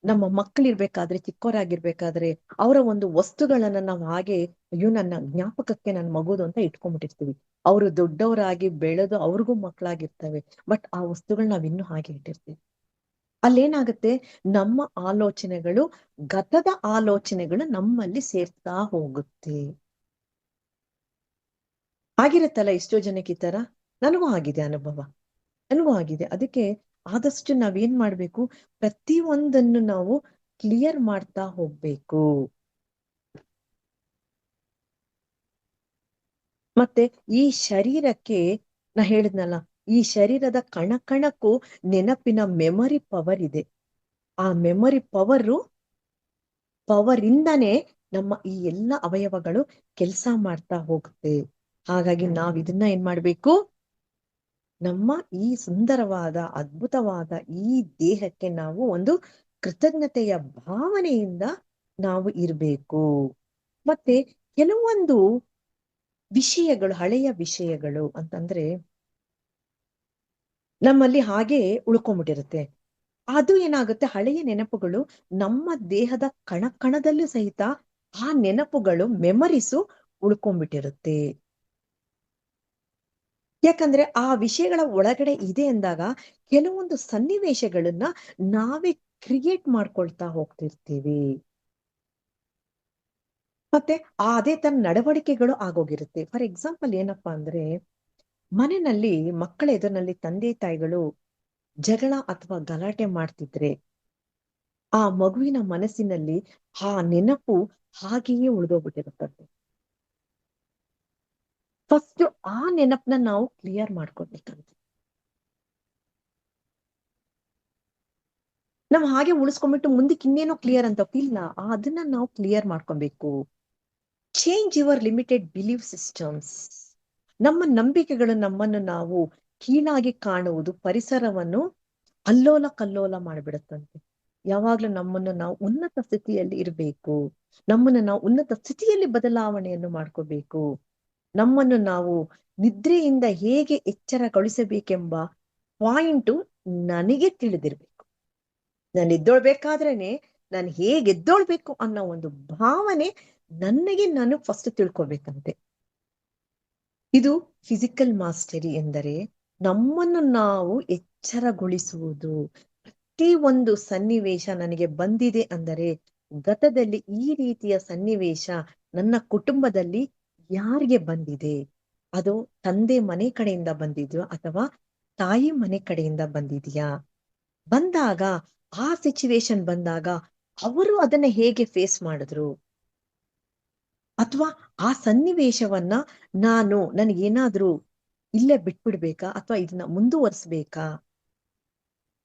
ನಮ್ಮ ಮಕ್ಕಳಿರ್ಬೇಕಾದ್ರೆ, ಚಿಕ್ಕವರಾಗಿರ್ಬೇಕಾದ್ರೆ ಅವರ ಒಂದು ವಸ್ತುಗಳನ್ನ ನಾವು ಹಾಗೆ, ಅಯ್ಯೋ ನನ್ನ ಜ್ಞಾಪಕಕ್ಕೆ ನನ್ನ ಮಗುದು ಅಂತ ಇಟ್ಕೊಂಡ್ಬಿಟ್ಟಿರ್ತೀವಿ. ಅವರು ದೊಡ್ಡವರಾಗಿ ಬೆಳೆದು ಅವ್ರಿಗೂ ಮಕ್ಕಳಾಗಿರ್ತವೆ, ಬಟ್ ಆ ವಸ್ತುಗಳು ನಾವ್ ಇನ್ನೂ ಹಾಗೆ ಇಟ್ಟಿರ್ತೀವಿ. ಅಲ್ಲೇನಾಗುತ್ತೆ, ನಮ್ಮ ಆಲೋಚನೆಗಳು, ಗತದ ಆಲೋಚನೆಗಳು ನಮ್ಮಲ್ಲಿ ಸೇರ್ತಾ ಹೋಗುತ್ತೆ. ಆಗಿರುತ್ತಲ್ಲ ಎಷ್ಟೋ ಜನಕ್ಕೆ ಈ ತರ. ನನಗೂ ಆಗಿದೆ ಅನುಭವ, ನನಗೂ ಆಗಿದೆ. ಅದಕ್ಕೆ ಆದಷ್ಟು ನಾವೇನ್ ಮಾಡ್ಬೇಕು, ಪ್ರತಿಯೊಂದನ್ನು ನಾವು ಕ್ಲಿಯರ್ ಮಾಡ್ತಾ ಹೋಗ್ಬೇಕು. ಮತ್ತೆ ಈ ಶರೀರಕ್ಕೆ, ನಾ ಹೇಳಿದ್ನಲ್ಲ, ಈ ಶರೀರದ ಕಣಕಣಕ್ಕೂ ನೆನಪಿನ ಮೆಮರಿ ಪವರ್ ಇದೆ. ಆ ಮೆಮರಿ ಪವರ್ ಇಂದಾನೆ ನಮ್ಮ ಈ ಎಲ್ಲ ಅವಯವಗಳು ಕೆಲಸ ಮಾಡ್ತಾ ಹೋಗುತ್ತೆ. ಹಾಗಾಗಿ ನಾವ್ ಇದನ್ನ ಏನ್ ಮಾಡ್ಬೇಕು, ನಮ್ಮ ಈ ಸುಂದರವಾದ ಅದ್ಭುತವಾದ ಈ ದೇಹಕ್ಕೆ ನಾವು ಒಂದು ಕೃತಜ್ಞತೆಯ ಭಾವನೆಯಿಂದ ನಾವು ಇರಬೇಕು. ಮತ್ತೆ ಕೆಲವೊಂದು ವಿಷಯಗಳು, ಹಳೆಯ ವಿಷಯಗಳು ಅಂತಂದ್ರೆ ನಮ್ಮಲ್ಲಿ ಹಾಗೆ ಉಳ್ಕೊಂಡ್ಬಿಟ್ಟಿರುತ್ತೆ. ಅದು ಏನಾಗುತ್ತೆ, ಹಳೆಯ ನೆನಪುಗಳು ನಮ್ಮ ದೇಹದ ಕಣದಲ್ಲೂ ಸಹಿತ ಆ ನೆನಪುಗಳು, ಮೆಮರೀಸು ಉಳ್ಕೊಂಡ್ಬಿಟ್ಟಿರುತ್ತೆ. ಯಾಕಂದ್ರೆ ಆ ವಿಷಯಗಳ ಒಳಗಡೆ ಇದೆ ಅಂದಾಗ ಕೆಲವೊಂದು ಸನ್ನಿವೇಶಗಳನ್ನ ನಾವೇ ಕ್ರಿಯೇಟ್ ಮಾಡ್ಕೊಳ್ತಾ ಹೋಗ್ತಿರ್ತೀವಿ. ಮತ್ತೆ ಅದೇ ತರ ನಡವಳಿಕೆಗಳು ಆಗೋಗಿರುತ್ತೆ. ಫಾರ್ ಎಕ್ಸಾಂಪಲ್ ಏನಪ್ಪಾ ಅಂದ್ರೆ, ಮನೆಯಲ್ಲಿ ಮಕ್ಕಳ ಎದುರಿನಲ್ಲಿ ತಂದೆ ತಾಯಿಗಳು ಜಗಳ ಅಥವಾ ಗಲಾಟೆ ಮಾಡ್ತಿದ್ರೆ ಆ ಮಗುವಿನ ಮನಸ್ಸಿನಲ್ಲಿ ಆ ನೆನಪು ಹಾಗೆಯೇ ಉಳಿದೋಗ್ಬಿಟ್ಟಿರುತ್ತದೆ. ಫಸ್ಟ್ ಆ ನೆನಪನ್ನ ನಾವು ಕ್ಲಿಯರ್ ಮಾಡ್ಕೊಡ್ಬೇಕಂತ. ನಾವ್ ಹಾಗೆ ಉಳಿಸ್ಕೊಂಡ್ಬಿಟ್ಟು ಮುಂದಕ್ಕೆ ಇನ್ನೇನೋ ಕ್ಲಿಯರ್ ಅಂತ ಇಲ್ಲ, ಅದನ್ನ ನಾವು ಕ್ಲಿಯರ್ ಮಾಡ್ಕೊಬೇಕು. Change your limited belief systems. ನಮ್ಮ ನಂಬಿಕೆಗಳು ನಮ್ಮನ್ನು ನಾವು ಕೀಳಾಗಿ ಕಾಣುವುದು ಪರಿಸರವನ್ನು ಅಲ್ಲೋಲ ಕಲ್ಲೋಲ ಮಾಡಿಬಿಡುತ್ತಂತೆ. ಯಾವಾಗ್ಲೂ ನಮ್ಮನ್ನು ನಾವು ಉನ್ನತ ಸ್ಥಿತಿಯಲ್ಲಿ ಇರಬೇಕು. ನಮ್ಮನ್ನು ನಾವು ಉನ್ನತ ಸ್ಥಿತಿಯಲ್ಲಿ ಬದಲಾವಣೆಯನ್ನು ಮಾಡ್ಕೋಬೇಕು. ನಮ್ಮನ್ನು ನಾವು ನಿದ್ರೆಯಿಂದ ಹೇಗೆ ಎಚ್ಚರಗೊಳಿಸಬೇಕೆಂಬ ಪಾಯಿಂಟು ನನಗೆ ತಿಳಿದಿರ್ಬೇಕು. ನಾನು ಎದ್ದೊಳ್ಬೇಕಾದ್ರೇನೆ ನಾನು ಹೇಗೆ ಎದ್ದೊಳ್ಬೇಕು ಅನ್ನೋ ಒಂದು ಭಾವನೆ ನನಗೆ ನಾನು ಫಸ್ಟ್ ತಿಳ್ಕೊಬೇಕಂತೆ. ಇದು ಫಿಸಿಕಲ್ ಮಾಸ್ಟರಿ ಎಂದರೆ ನಮ್ಮನ್ನು ನಾವು ಎಚ್ಚರಗೊಳಿಸುವುದು. ಪ್ರತಿ ಒಂದು ಸನ್ನಿವೇಶ ನನಗೆ ಬಂದಿದೆ ಅಂದರೆ ಗತದಲ್ಲಿ ಈ ರೀತಿಯ ಸನ್ನಿವೇಶ ನನ್ನ ಕುಟುಂಬದಲ್ಲಿ ಯಾರಿಗೆ ಬಂದಿದೆ, ಅದು ತಂದೆ ಮನೆ ಕಡೆಯಿಂದ ಬಂದಿದ್ಯೋ ಅಥವಾ ತಾಯಿ ಮನೆ ಕಡೆಯಿಂದ ಬಂದಿದ್ಯಾ, ಬಂದಾಗ ಆ ಸಿಚುವೇಶನ್ ಬಂದಾಗ ಅವರು ಅದನ್ನ ಹೇಗೆ ಫೇಸ್ ಮಾಡಿದ್ರು, ಅಥವಾ ಆ ಸನ್ನಿವೇಶವನ್ನ ನನಗೇನಾದ್ರೂ ಇಲ್ಲೇ ಬಿಟ್ಬಿಡ್ಬೇಕಾ ಅಥವಾ ಇದನ್ನ ಮುಂದುವರಿಸ್ಬೇಕಾ.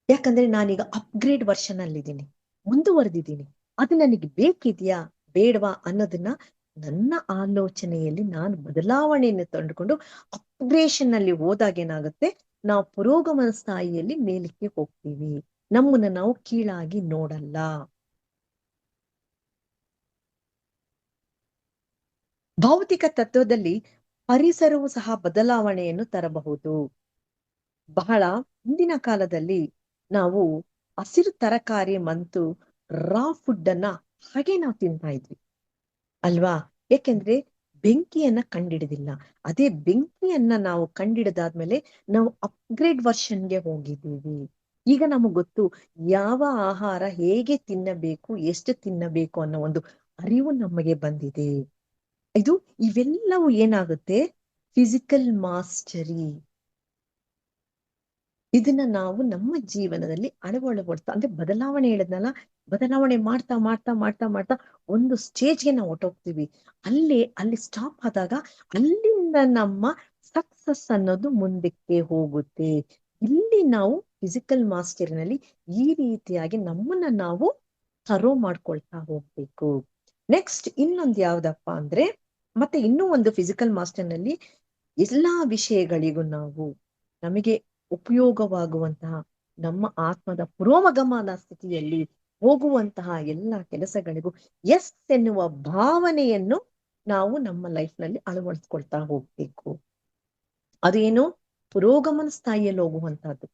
ಯಾಕಂದ್ರೆ ನಾನೀಗ ಅಪ್ಗ್ರೇಡ್ ವರ್ಷನ್ ಅಲ್ಲಿದ್ದೀನಿ, ಮುಂದುವರೆದಿದ್ದೀನಿ, ಅದು ನನಗೆ ಬೇಕಿದ್ಯಾ ಬೇಡವಾ ಅನ್ನೋದನ್ನ ನನ್ನ ಆಲೋಚನೆಯಲ್ಲಿ ನಾನು ಬದಲಾವಣೆಯನ್ನು ತಂದುಕೊಂಡು ಅಪ್ಗ್ರೇಷನ್ ಅಲ್ಲಿ ಹೋದಾಗ ಏನಾಗುತ್ತೆ, ನಾವು ಪುರೋಗಮನ ಸ್ಥಾಯಿಯಲ್ಲಿ ಮೇಲಕ್ಕೆ ಹೋಗ್ತೀವಿ, ನಮ್ಮನ್ನ ನಾವು ಕೀಳಾಗಿ ನೋಡಲ್ಲ. ಭೌತಿಕ ತತ್ವದಲ್ಲಿ ಪರಿಸರವು ಸಹ ಬದಲಾವಣೆಯನ್ನು ತರಬಹುದು. ಬಹಳ ಹಿಂದಿನ ಕಾಲದಲ್ಲಿ ನಾವು ಹಸಿರು ತರಕಾರಿ ಮತ್ತು ರಾ ಫುಡ್ ಅನ್ನ ಹಾಗೆ ನಾವು ತಿಂತಾ ಇದ್ವಿ ಅಲ್ವಾ. ಯಾಕೆಂದ್ರೆ ಬೆಂಕಿಯನ್ನ ಕಂಡಿಡಿದಿಲ್ಲ. ಅದೇ ಬೆಂಕಿಯನ್ನ ನಾವು ಕಂಡಿಡಿದಾದ್ಮೇಲೆ ನಾವು ಅಪ್ಗ್ರೇಡ್ ವರ್ಷನ್ಗೆ ಹೋಗಿದ್ದೀವಿ. ಈಗ ನಮಗ್ ಗೊತ್ತು ಯಾವ ಆಹಾರ ಹೇಗೆ ತಿನ್ನಬೇಕು, ಎಷ್ಟು ತಿನ್ನಬೇಕು ಅನ್ನೋ ಒಂದು ಅರಿವು ನಮಗೆ ಬಂದಿದೆ. ಇವೆಲ್ಲವೂ ಏನಾಗುತ್ತೆ, ಫಿಸಿಕಲ್ ಮಾಸ್ಟರಿ. ಇದನ್ನ ನಾವು ನಮ್ಮ ಜೀವನದಲ್ಲಿ ಅಳವಡಿಸ್ತಾ ಅಂದ್ರೆ ಬದಲಾವಣೆ ಹೇಳಿದ್ನಲ್ಲ, ಬದಲಾವಣೆ ಮಾಡ್ತಾ ಮಾಡ್ತಾ ಮಾಡ್ತಾ ಮಾಡ್ತಾ ಒಂದು ಸ್ಟೇಜ್ಗೆ ನಾವು ಹೊಟ್ಟೋಗ್ತೀವಿ. ಅಲ್ಲಿ ಸ್ಟಾಪ್ ಆದಾಗ ಅಲ್ಲಿಂದ ನಮ್ಮ ಸಕ್ಸಸ್ ಅನ್ನೋದು ಮುಂದಕ್ಕೆ ಹೋಗುತ್ತೆ. ಇಲ್ಲಿ ನಾವು ಫಿಸಿಕಲ್ ಮಾಸ್ಟರಿನಲ್ಲಿ ಈ ರೀತಿಯಾಗಿ ನಮ್ಮನ್ನ ನಾವು ಥರೋ ಮಾಡ್ಕೊಳ್ತಾ ಹೋಗ್ಬೇಕು. ನೆಕ್ಸ್ಟ್ ಇನ್ನೊಂದು ಯಾವ್ದಪ್ಪ ಅಂದ್ರೆ, ಮತ್ತೆ ಇನ್ನೂ ಒಂದು ಫಿಸಿಕಲ್ ಮಾಸ್ಟರ್ನಲ್ಲಿ ಎಲ್ಲಾ ವಿಷಯಗಳಿಗೂ ನಮಗೆ ಉಪಯೋಗವಾಗುವಂತಹ ನಮ್ಮ ಆತ್ಮದ ಪುರೋಗಮನ ಸ್ಥಿತಿಯಲ್ಲಿ ಹೋಗುವಂತಹ ಎಲ್ಲಾ ಕೆಲಸಗಳಿಗೂ ಎಸ್ ಎನ್ನುವ ಭಾವನೆಯನ್ನು ನಾವು ನಮ್ಮ ಲೈಫ್ ನಲ್ಲಿ ಅಳವಡಿಸ್ಕೊಳ್ತಾ ಹೋಗ್ಬೇಕು. ಅದೇನು ಪುರೋಗಮನ ಸ್ಥಾಯಿಯಲ್ಲಿ ಹೋಗುವಂತಹದ್ದು.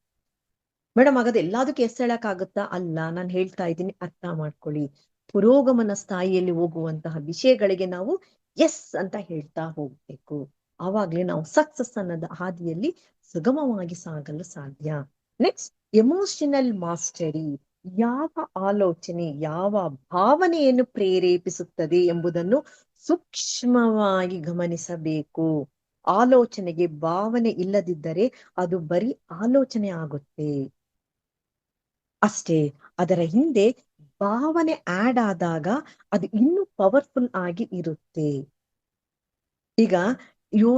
ಮೇಡಮ್ ಹಾಗಾದ್ರೆ ಎಲ್ಲದಕ್ಕೂ ಎಸ್ ಹೇಳಕ್ಕಾಗುತ್ತಾ? ಅಲ್ಲ, ನಾನು ಹೇಳ್ತಾ ಇದ್ದೀನಿ, ಅರ್ಥ ಮಾಡ್ಕೊಳ್ಳಿ. ಪುರೋಗಮನ ಸ್ಥಾಯಿಯಲ್ಲಿ ಹೋಗುವಂತಹ ವಿಷಯಗಳಿಗೆ ನಾವು ಎಸ್ ಅಂತ ಹೇಳ್ತಾ ಹೋಗ್ಬೇಕು. ಆವಾಗ್ಲೇ ನಾವು ಸಕ್ಸಸ್ ಅನ್ನೋದ ಹಾದಿಯಲ್ಲಿ ಸುಗಮವಾಗಿ ಸಾಗಲು ಸಾಧ್ಯ. Next emotional mastery. ಯಾವ ಆಲೋಚನೆ ಯಾವ ಭಾವನೆಯನ್ನು ಪ್ರೇರೇಪಿಸುತ್ತದೆ ಎಂಬುದನ್ನು ಸೂಕ್ಷ್ಮವಾಗಿ ಗಮನಿಸಬೇಕು. ಆಲೋಚನೆಗೆ ಭಾವನೆ ಇಲ್ಲದಿದ್ದರೆ ಅದು ಬರೀ ಆಲೋಚನೆ ಆಗುತ್ತೆ ಅಷ್ಟೇ. ಅದರ ಹಿಂದೆ ಭಾವನೆ ಆಡ್ ಆದಾಗ ಅದು ಇನ್ನೂ ಪವರ್ಫುಲ್ ಆಗಿ ಇರುತ್ತೆ. ಈಗ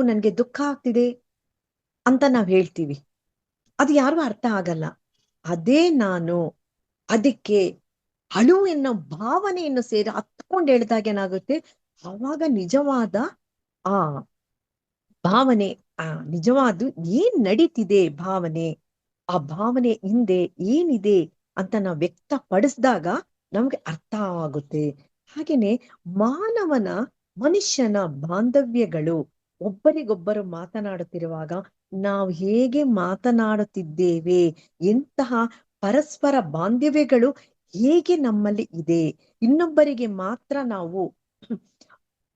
ನನ್ಗೆ ದುಃಖ ಆಗ್ತಿದೆ ಅಂತ ನಾವ್ ಹೇಳ್ತೀವಿ, ಅದು ಯಾರಿಗೂ ಅರ್ಥ ಆಗಲ್ಲ. ಅದೇ ನಾನು ಅದಕ್ಕೆ ಅಳು ಎನ್ನೋ ಭಾವನೆಯನ್ನು ಸೇರಿ ಹತ್ಕೊಂಡು ಹೇಳಿದಾಗ ಏನಾಗುತ್ತೆ, ಆವಾಗ ನಿಜವಾದ ಆ ಭಾವನೆ, ನಿಜವಾದ ಏನ್ ನಡೀತಿದೆ ಭಾವನೆ, ಆ ಭಾವನೆ ಹಿಂದೆ ಏನಿದೆ ಅಂತ ನಾವು ವ್ಯಕ್ತಪಡಿಸಿದಾಗ ನಮ್ಗೆ ಅರ್ಥ ಆಗುತ್ತೆ. ಹಾಗೇನೆ ಮನುಷ್ಯನ ಬಾಂಧವ್ಯಗಳು ಒಬ್ಬರಿಗೊಬ್ಬರು ಮಾತನಾಡುತ್ತಿರುವಾಗ ನಾವು ಹೇಗೆ ಮಾತನಾಡುತ್ತಿದ್ದೇವೆ, ಎಂತಹ ಪರಸ್ಪರ ಬಾಂಧವ್ಯಗಳು ಹೇಗೆ ನಮ್ಮಲ್ಲಿ ಇದೆ,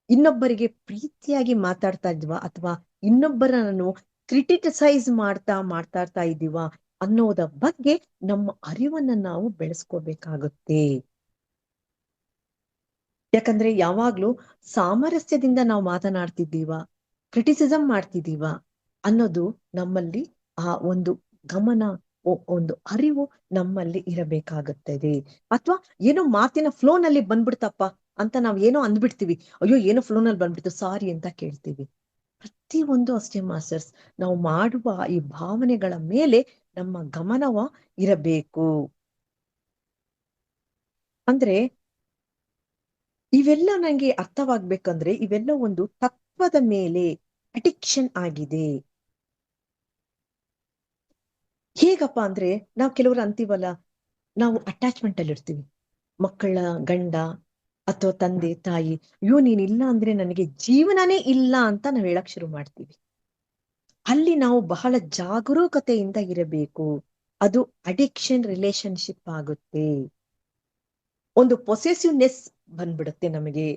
ಇನ್ನೊಬ್ಬರಿಗೆ ಪ್ರೀತಿಯಾಗಿ ಮಾತಾಡ್ತಾ ಇದ್ವಾ ಅಥವಾ ಇನ್ನೊಬ್ಬರನ್ನು ಕ್ರಿಟಿಸೈಸ್ ಮಾತಾಡ್ತಾ ಇದ್ದೀವಾ ಅನ್ನೋದ ಬಗ್ಗೆ ನಮ್ಮ ಅರಿವನ್ನ ನಾವು ಬೆಳೆಸ್ಕೋಬೇಕಾಗುತ್ತೆ. ಯಾಕಂದ್ರೆ ಯಾವಾಗ್ಲೂ ಸಾಮರಸ್ಯದಿಂದ ನಾವು ಮಾತನಾಡ್ತಿದ್ದೀವ, ಕ್ರಿಟಿಸಿಸಂ ಮಾಡ್ತಿದ್ದೀವ ಅನ್ನೋದು ನಮ್ಮಲ್ಲಿ ಆ ಒಂದು ಗಮನ, ಒಂದು ಅರಿವು ನಮ್ಮಲ್ಲಿ ಇರಬೇಕಾಗುತ್ತದೆ. ಅಥವಾ ಏನೋ ಮಾತಿನ ಫ್ಲೋನಲ್ಲಿ ಬಂದ್ಬಿಡ್ತಪ್ಪ ಅಂತ ನಾವ್ ಏನೋ ಅಂದ್ಬಿಡ್ತೀವಿ, ಅಯ್ಯೋ ಏನೋ ಫ್ಲೋನಲ್ಲಿ ಬಂದ್ಬಿಡ್ತು ಸಾರಿ ಅಂತ ಕೇಳ್ತೀವಿ. ಪ್ರತಿಯೊಂದು ಅಷ್ಟೇ ಮಾಸ್ಟರ್ಸ್, ನಾವು ಮಾಡುವ ಈ ಭಾವನೆಗಳ ಮೇಲೆ ನಮ್ಮ ಗಮನವ ಇರಬೇಕು. ಅಂದ್ರೆ ಇವೆಲ್ಲ ನಂಗೆ ಅರ್ಥವಾಗ್ಬೇಕಂದ್ರೆ ಇವೆಲ್ಲ ಒಂದು ತತ್ವದ ಮೇಲೆ ಅಡಿಕ್ಷನ್ ಆಗಿದೆ. ಹೇಗಪ್ಪ ಅಂದ್ರೆ ನಾವು ಕೆಲವರು ಅಂತೀವಲ್ಲ, ನಾವು ಅಟ್ಯಾಚ್ಮೆಂಟ್ ಅಲ್ಲಿ ಇರ್ತೀವಿ, ಮಕ್ಕಳ ಗಂಡ ಅಥವಾ ತಂದೆ ತಾಯಿ, ನೀನಿಲ್ಲ ಅಂದ್ರೆ ನನಗೆ ಜೀವನನೇ ಇಲ್ಲ ಅಂತ ನಾವ್ ಹೇಳಕ್ ಶುರು ಮಾಡ್ತೀವಿ. ಅಲ್ಲಿ ನಾವು ಬಹಳ ಜಾಗರೂಕತೆಯಿಂದ ಇರಬೇಕು. ಅದು ಅಡಿಕ್ಷನ್ ರಿಲೇಶನ್ಶಿಪ್ ಆಗುತ್ತೆ. ಒಂದು ಪೊಸೆಸಿವ್ನೆಸ್ ಬಂದ್ಬಿಡುತ್ತೆ ನಮಗೆ.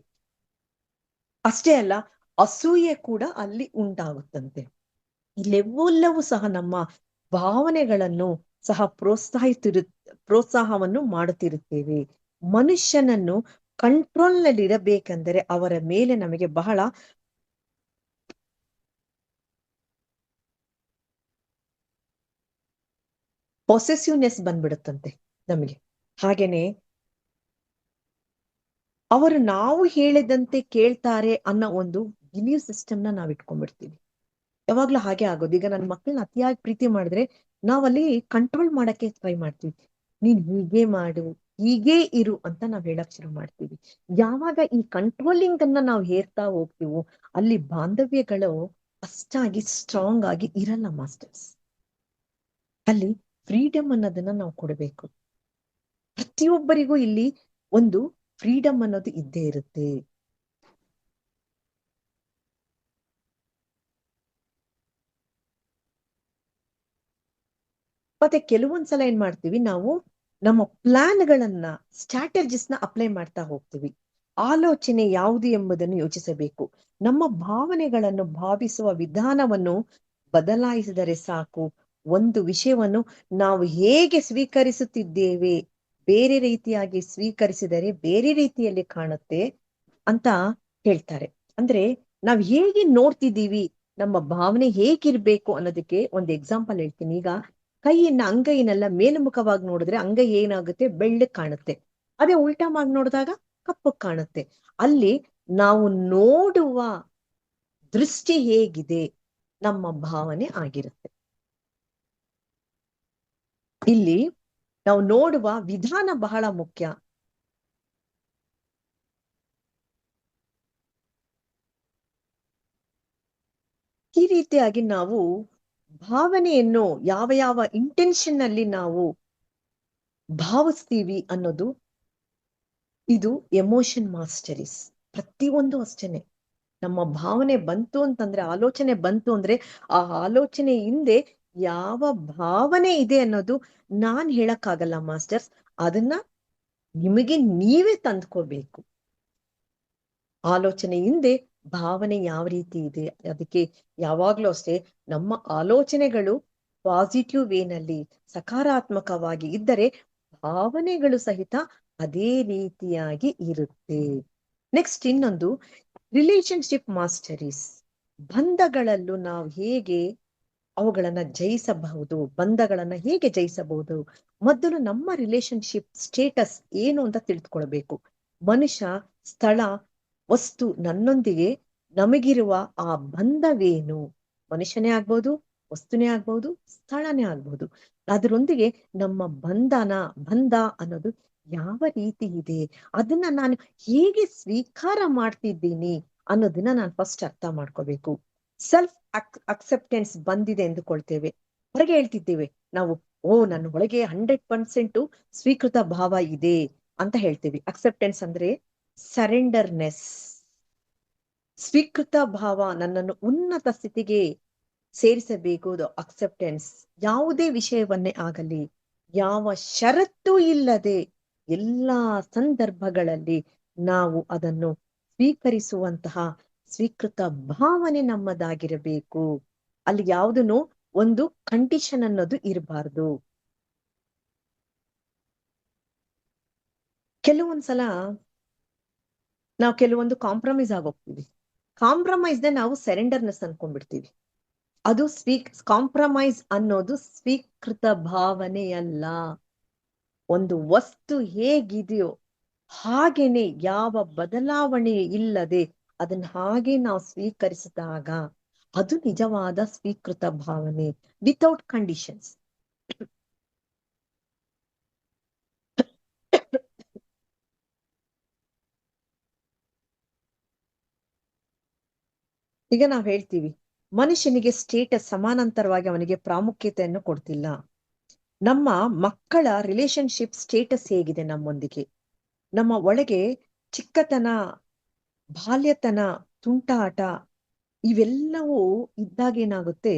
ಅಷ್ಟೇ ಅಲ್ಲ, ಅಸೂಯೆ ಕೂಡ ಅಲ್ಲಿ ಉಂಟಾಗುತ್ತಂತೆ. ಇಲ್ಲೆಲ್ಲವೂ ಸಹ ನಮ್ಮ ಭಾವನೆಗಳನ್ನು ಸಹ ಪ್ರೋತ್ಸಾಹವನ್ನು ಮಾಡುತ್ತಿರುತ್ತೇವೆ. ಮನುಷ್ಯನನ್ನು ಕಂಟ್ರೋಲ್ ನಲ್ಲಿ ಇರಬೇಕೆಂದರೆ ಅವರ ಮೇಲೆ ನಮಗೆ ಬಹಳ ಪೊಸೆಸಿವ್ನೆಸ್ ಬಂದ್ಬಿಡುತ್ತಂತೆ ನಮಗೆ. ಹಾಗೇನೆ ಅವರು ನಾವು ಹೇಳಿದಂತೆ ಕೇಳ್ತಾರೆ ಅನ್ನೋ ಒಂದು ಬಿಲೀವ್ ಸಿಸ್ಟಮ್ ನಾವ್ ಇಟ್ಕೊಂಡ್ಬಿಡ್ತೀವಿ. ಯಾವಾಗ್ಲೂ ಹಾಗೆ ಆಗೋದು. ಈಗ ನನ್ನ ಮಕ್ಕಳನ್ನ ಅತಿಯಾಗಿ ಪ್ರೀತಿ ಮಾಡಿದ್ರೆ ನಾವಲ್ಲಿ ಕಂಟ್ರೋಲ್ ಮಾಡಕ್ಕೆ ಟ್ರೈ ಮಾಡ್ತೀವಿ. ನೀನ್ ಹೀಗೆ ಮಾಡು, ಹೀಗೆ ಇರು ಅಂತ ನಾವ್ ಹೇಳಕ್ ಶುರು ಮಾಡ್ತೀವಿ. ಯಾವಾಗ ಈ ಕಂಟ್ರೋಲಿಂಗ್ ಅನ್ನ ನಾವು ಹೇರ್ತಾ ಹೋಗ್ತೀವೋ ಅಲ್ಲಿ ಬಾಂಧವ್ಯಗಳು ಅಷ್ಟಾಗಿ ಸ್ಟ್ರಾಂಗ್ ಆಗಿ ಇರಲ್ಲ ಮಾಸ್ಟರ್ಸ್. ಅಲ್ಲಿ ಫ್ರೀಡಮ್ ಅನ್ನೋದನ್ನ ನಾವು ಕೊಡಬೇಕು. ಪ್ರತಿಯೊಬ್ಬರಿಗೂ ಇಲ್ಲಿ ಒಂದು ಫ್ರೀಡಮ್ ಅನ್ನೋದು ಇದ್ದೇ ಇರುತ್ತೆ. ಮತ್ತೆ ಕೆಲವೊಂದ್ಸಲ ಏನ್ ಮಾಡ್ತೀವಿ ನಾವು, ನಮ್ಮ ಪ್ಲಾನ್ಗಳನ್ನ ಸ್ಟ್ರಾಟಜಿಸ್ ನ ಅಪ್ಲೈ ಮಾಡ್ತಾ ಹೋಗ್ತೀವಿ. ಆಲೋಚನೆ ಯಾವುದು ಎಂಬುದನ್ನು ಯೋಚಿಸಬೇಕು. ನಮ್ಮ ಭಾವನೆಗಳನ್ನು ಭಾವಿಸುವ ವಿಧಾನವನ್ನು ಬದಲಾಯಿಸಿದರೆ ಸಾಕು. ಒಂದು ವಿಷಯವನ್ನು ನಾವು ಹೇಗೆ ಸ್ವೀಕರಿಸುತ್ತಿದ್ದೇವೆ, ಬೇರೆ ರೀತಿಯಾಗಿ ಸ್ವೀಕರಿಸಿದರೆ ಬೇರೆ ರೀತಿಯಲ್ಲಿ ಕಾಣುತ್ತೆ ಅಂತ ಹೇಳ್ತಾರೆ. ಅಂದ್ರೆ ನಾವ್ ಹೇಗೆ ನೋಡ್ತಿದ್ದೀವಿ, ನಮ್ಮ ಭಾವನೆ ಹೇಗಿರ್ಬೇಕು ಅನ್ನೋದಕ್ಕೆ ಒಂದು ಎಕ್ಸಾಂಪಲ್ ಹೇಳ್ತೀನಿ. ಈಗ ಅಂಗೈನೆಲ್ಲ ಮೇಲ್ಮುಖವಾಗಿ ನೋಡಿದ್ರೆ ಅಂಗೈ ಏನಾಗುತ್ತೆ, ಬೆಳ್ಳಗ್ ಕಾಣುತ್ತೆ. ಅದೇ ಉಲ್ಟಾವಾಗಿ ನೋಡಿದಾಗ ಕಪ್ಪಗ್ ಕಾಣುತ್ತೆ. ಅಲ್ಲಿ ನಾವು ನೋಡುವ ದೃಷ್ಟಿ ಹೇಗಿದೆ, ನಮ್ಮ ಭಾವನೆ ಆಗಿರುತ್ತೆ. ಇಲ್ಲಿ ನಾವು ನೋಡುವ ವಿಧಾನ ಬಹಳ ಮುಖ್ಯ. ಈ ರೀತಿಯಾಗಿ ನಾವು ಭಾವನೆಯನ್ನು ಯಾವ ಯಾವ ಇಂಟೆನ್ಷನ್ ಅಲ್ಲಿ ನಾವು ಭಾವಿಸ್ತೀವಿ ಅನ್ನೋದು, ಇದು ಎಮೋಷನ್ ಮಾಸ್ಟರೀಸ್. ಪ್ರತಿಯೊಂದು ಅಷ್ಟೇನೆ. ನಮ್ಮ ಭಾವನೆ ಬಂತು ಅಂತಂದ್ರೆ, ಆಲೋಚನೆ ಬಂತು ಅಂದ್ರೆ ಆ ಆಲೋಚನೆ ಹಿಂದೆ ಯಾವ ಭಾವನೆ ಇದೆ ಅನ್ನೋದು ನಾನ್ ಹೇಳಕ್ಕಾಗಲ್ಲ ಮಾಸ್ಟರ್ಸ್. ಅದನ್ನ ನಿಮಗೆ ನೀವೇ ತಂದ್ಕೋಬೇಕು. ಆಲೋಚನೆ ಹಿಂದೆ ಭಾವನೆ ಯಾವ ರೀತಿ ಇದೆ, ಅದಕ್ಕೆ ಯಾವಾಗ್ಲೂ ಅಷ್ಟೇ ನಮ್ಮ ಆಲೋಚನೆಗಳು ಪಾಸಿಟಿವ್ ವೇನಲ್ಲಿ ಸಕಾರಾತ್ಮಕವಾಗಿ ಇದ್ದರೆ ಭಾವನೆಗಳು ಸಹಿತ ಅದೇ ರೀತಿಯಾಗಿ ಇರುತ್ತೆ. ನೆಕ್ಸ್ಟ್ ಇನ್ನೊಂದು ರಿಲೇಶನ್ಶಿಪ್ ಮಾಸ್ಟರೀಸ್. ಬಂಧಗಳಲ್ಲೂ ನಾವು ಹೇಗೆ ಅವುಗಳನ್ನ ಜಯಿಸಬಹುದು, ಬಂಧಗಳನ್ನ ಹೇಗೆ ಜಯಿಸಬಹುದು. ಮೊದಲು ನಮ್ಮ ರಿಲೇಶನ್ಶಿಪ್ ಸ್ಟೇಟಸ್ ಏನು ಅಂತ ತಿಳಿದುಕೊಳ್ಬೇಕು. ಮನುಷ್ಯ, ಸ್ಥಳ, ವಸ್ತು ನನ್ನೊಂದಿಗೆ ನಮಗಿರುವ ಆ ಬಂಧವೇನು. ಮನುಷ್ಯನೇ ಆಗ್ಬೋದು, ವಸ್ತುನೇ ಆಗ್ಬೋದು, ಸ್ಥಳನೇ ಆಗ್ಬೋದು. ಅದರೊಂದಿಗೆ ನಮ್ಮ ಬಂಧ ಅನ್ನೋದು ಯಾವ ರೀತಿ ಇದೆ, ಅದನ್ನ ನಾನು ಹೇಗೆ ಸ್ವೀಕಾರ ಮಾಡ್ತಿದ್ದೀನಿ ಅನ್ನೋದನ್ನ ನಾನು ಫಸ್ಟ್ ಅರ್ಥ ಮಾಡ್ಕೋಬೇಕು. ಸೆಲ್ಫ್ ಅಕ್ಸೆಪ್ಟೆನ್ಸ್ ಬಂದಿದೆ ಎಂದುಕೊಳ್ತೇವೆ, ಹೊರಗೆ ಹೇಳ್ತಿದ್ದೇವೆ ನಾವು, ನನ್ನ ಒಳಗೆ 100% ಸ್ವೀಕೃತ ಭಾವ ಇದೆ ಅಂತ ಹೇಳ್ತೀವಿ. ಅಕ್ಸೆಪ್ಟೆನ್ಸ್ ಅಂದ್ರೆ ಸರೆಂಡರ್ನೆಸ್. ಸ್ವೀಕೃತ ಭಾವ ನನ್ನನ್ನು ಉನ್ನತ ಸ್ಥಿತಿಗೆ ಸೇರಿಸಬೇಕು. ಅಕ್ಸೆಪ್ಟೆನ್ಸ್ ಯಾವುದೇ ವಿಷಯವನ್ನೇ ಆಗಲಿ, ಯಾವ ಷರತ್ತು ಇಲ್ಲದೆ ಎಲ್ಲಾ ಸಂದರ್ಭಗಳಲ್ಲಿ ನಾವು ಅದನ್ನು ಸ್ವೀಕರಿಸುವಂತಹ ಸ್ವೀಕೃತ ಭಾವನೆ ನಮ್ಮದಾಗಿರಬೇಕು. ಅಲ್ಲಿ ಯಾವುದನ್ನು ಒಂದು ಕಂಡೀಷನ್ ಅನ್ನೋದು ಇರಬಾರ್ದು. ಕೆಲವೊಂದ್ಸಲ ನಾವು ಕೆಲವೊಂದು ಕಾಂಪ್ರಮೈಸ್ ಆಗೋಗ್ತೀವಿ. ಕಾಂಪ್ರಮೈಸ್ ನಾವು ಸೆರೆಂಡರ್ನೆಸ್ ಅನ್ಕೊಂಡ್ಬಿಡ್ತೀವಿ. ಅದು ಕಾಂಪ್ರಮೈಸ್ ಅನ್ನೋದು ಸ್ವೀಕೃತ ಭಾವನೆಯಲ್ಲ. ಒಂದು ವಸ್ತು ಹೇಗಿದೆಯೋ ಹಾಗೇನೆ, ಯಾವ ಬದಲಾವಣೆ ಇಲ್ಲದೆ ಅದನ್ನ ಹಾಗೆ ನಾವು ಸ್ವೀಕರಿಸಿದಾಗ ಅದು ನಿಜವಾದ ಸ್ವೀಕೃತ ಭಾವನೆ, ವಿತೌಟ್ ಕಂಡೀಷನ್ಸ್. ಈಗ ನಾವ್ ಹೇಳ್ತೀವಿ, ಮನುಷ್ಯನಿಗೆ ಸ್ಟೇಟಸ್ ಸಮಾನಾಂತರವಾಗಿ ಅವನಿಗೆ ಪ್ರಾಮುಖ್ಯತೆಯನ್ನು ಕೊಡ್ತಿಲ್ಲ. ನಮ್ಮ ಮಕ್ಕಳ ರಿಲೇಶನ್ಶಿಪ್ ಸ್ಟೇಟಸ್ ಹೇಗಿದೆ ನಮ್ಮೊಂದಿಗೆ, ನಮ್ಮ ಒಳಗೆ ಚಿಕ್ಕತನ, ಬಾಲ್ಯತನ, ತುಂಟಾಟ ಇವೆಲ್ಲವೂ ಇದ್ದಾಗ ಏನಾಗುತ್ತೆ,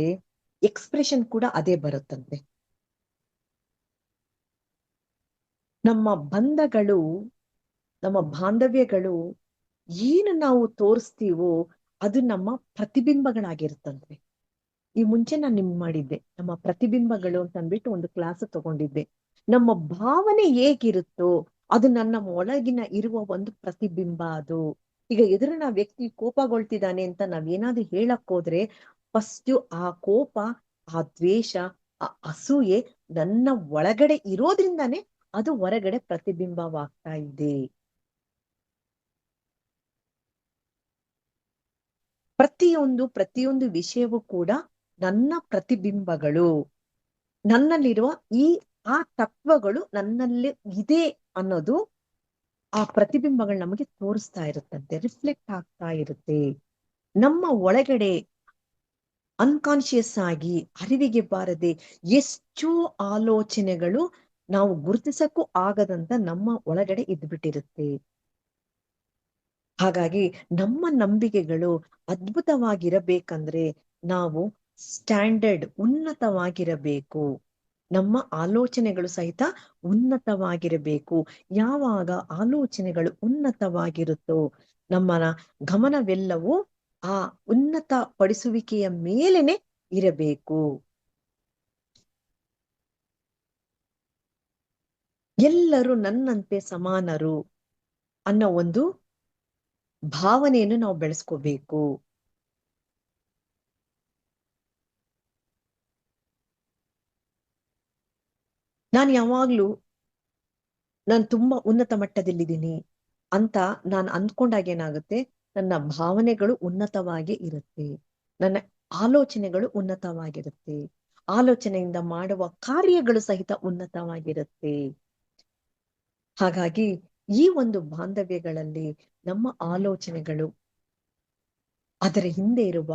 ಎಕ್ಸ್ಪ್ರೆಷನ್ ಕೂಡ ಅದೇ ಬರುತ್ತಂತೆ. ನಮ್ಮ ಬಂಧಗಳು, ನಮ್ಮ ಬಾಂಧವ್ಯಗಳು ಏನು ನಾವು ತೋರಿಸ್ತೀವೋ ಅದು ನಮ್ಮ ಪ್ರತಿಬಿಂಬಗಳಾಗಿರುತ್ತಂತೆ. ಈ ಮುಂಚೆ ನಾನು ನಿಮ್ಗೆ ಮಾಡಿದ್ದೆ ನಮ್ಮ ಪ್ರತಿಬಿಂಬಗಳು ಅಂತ ಅಂದ್ಬಿಟ್ಟು ಒಂದು ಕ್ಲಾಸ್ ತಗೊಂಡಿದ್ದೆ. ನಮ್ಮ ಭಾವನೆ ಹೇಗಿರುತ್ತೋ ಅದು ನನ್ನ ಒಳಗಿನ ಇರುವ ಒಂದು ಪ್ರತಿಬಿಂಬ ಅದು. ಈಗ ಎದುರಿನ ವ್ಯಕ್ತಿ ಕೋಪಗೊಳ್ತಿದ್ದಾನೆ ಅಂತ ನಾವೇನಾದ್ರೂ ಹೇಳಕ್ ಹೋದ್ರೆ ಫಸ್ಟ್ ಆ ಕೋಪ, ಆ ದ್ವೇಷ, ಆ ಅಸೂಯೆ ನನ್ನ ಒಳಗಡೆ ಇರೋದ್ರಿಂದಾನೇ ಅದು ಹೊರಗಡೆ ಪ್ರತಿಬಿಂಬವಾಗ್ತಾ ಇದೆ. ಪ್ರತಿಯೊಂದು ವಿಷಯವೂ ಕೂಡ ನನ್ನ ಪ್ರತಿಬಿಂಬಗಳು. ನನ್ನಲ್ಲಿರುವ ಆ ತತ್ವಗಳು ನನ್ನಲ್ಲಿ ಇದೆ ಅನ್ನೋದು ಆ ಪ್ರತಿಬಿಂಬಗಳು ನಮಗೆ ತೋರಿಸ್ತಾ ಇರುತ್ತಂತೆ, ರಿಫ್ಲೆಕ್ಟ್ ಆಗ್ತಾ ಇರುತ್ತೆ. ನಮ್ಮ ಒಳಗಡೆ ಅನ್ಕಾನ್ಶಿಯಸ್ ಆಗಿ ಅರಿವಿಗೆ ಬಾರದೆ ಎಷ್ಟೋ ಆಲೋಚನೆಗಳು ನಾವು ಗುರುತಿಸಕ್ಕೂ ಆಗದಂತ ನಮ್ಮ ಒಳಗಡೆ ಇದ್ಬಿಟ್ಟಿರುತ್ತೆ. ಹಾಗಾಗಿ ನಮ್ಮ ನಂಬಿಕೆಗಳು ಅದ್ಭುತವಾಗಿರಬೇಕಂದ್ರೆ ನಾವು ಸ್ಟ್ಯಾಂಡರ್ಡ್ ಉನ್ನತವಾಗಿರಬೇಕು. ನಮ್ಮ ಆಲೋಚನೆಗಳು ಸಹಿತ ಉನ್ನತವಾಗಿರಬೇಕು. ಯಾವಾಗ ಆಲೋಚನೆಗಳು ಉನ್ನತವಾಗಿರುತ್ತೋ ನಮ್ಮ ಗಮನವೆಲ್ಲವೂ ಆ ಉನ್ನತ ಪಡಿಸುವಿಕೆಯ ಮೇಲೇನೆ ಇರಬೇಕು. ಎಲ್ಲರೂ ನನ್ನಂತೆ ಸಮಾನರು ಅನ್ನೋ ಒಂದು ಭಾವನೆಯನ್ನು ನಾವು ಬೆಳೆಸ್ಕೋಬೇಕು. ನಾನು ಯಾವಾಗ್ಲೂ ನಾನು ತುಂಬಾ ಉನ್ನತ ಮಟ್ಟದಲ್ಲಿದ್ದೀನಿ ಅಂತ ನಾನು ಅಂದ್ಕೊಂಡಾಗ ಏನಾಗುತ್ತೆ, ನನ್ನ ಭಾವನೆಗಳು ಉನ್ನತವಾಗಿ ಇರುತ್ತೆ, ನನ್ನ ಆಲೋಚನೆಗಳು ಉನ್ನತವಾಗಿರುತ್ತೆ, ಆಲೋಚನೆಯಿಂದ ಮಾಡುವ ಕಾರ್ಯಗಳು ಸಹಿತ ಉನ್ನತವಾಗಿರುತ್ತೆ. ಹಾಗಾಗಿ ಈ ಒಂದು ಬಾಂಧವ್ಯಗಳಲ್ಲಿ ನಮ್ಮ ಆಲೋಚನೆಗಳು, ಅದರ ಹಿಂದೆ ಇರುವ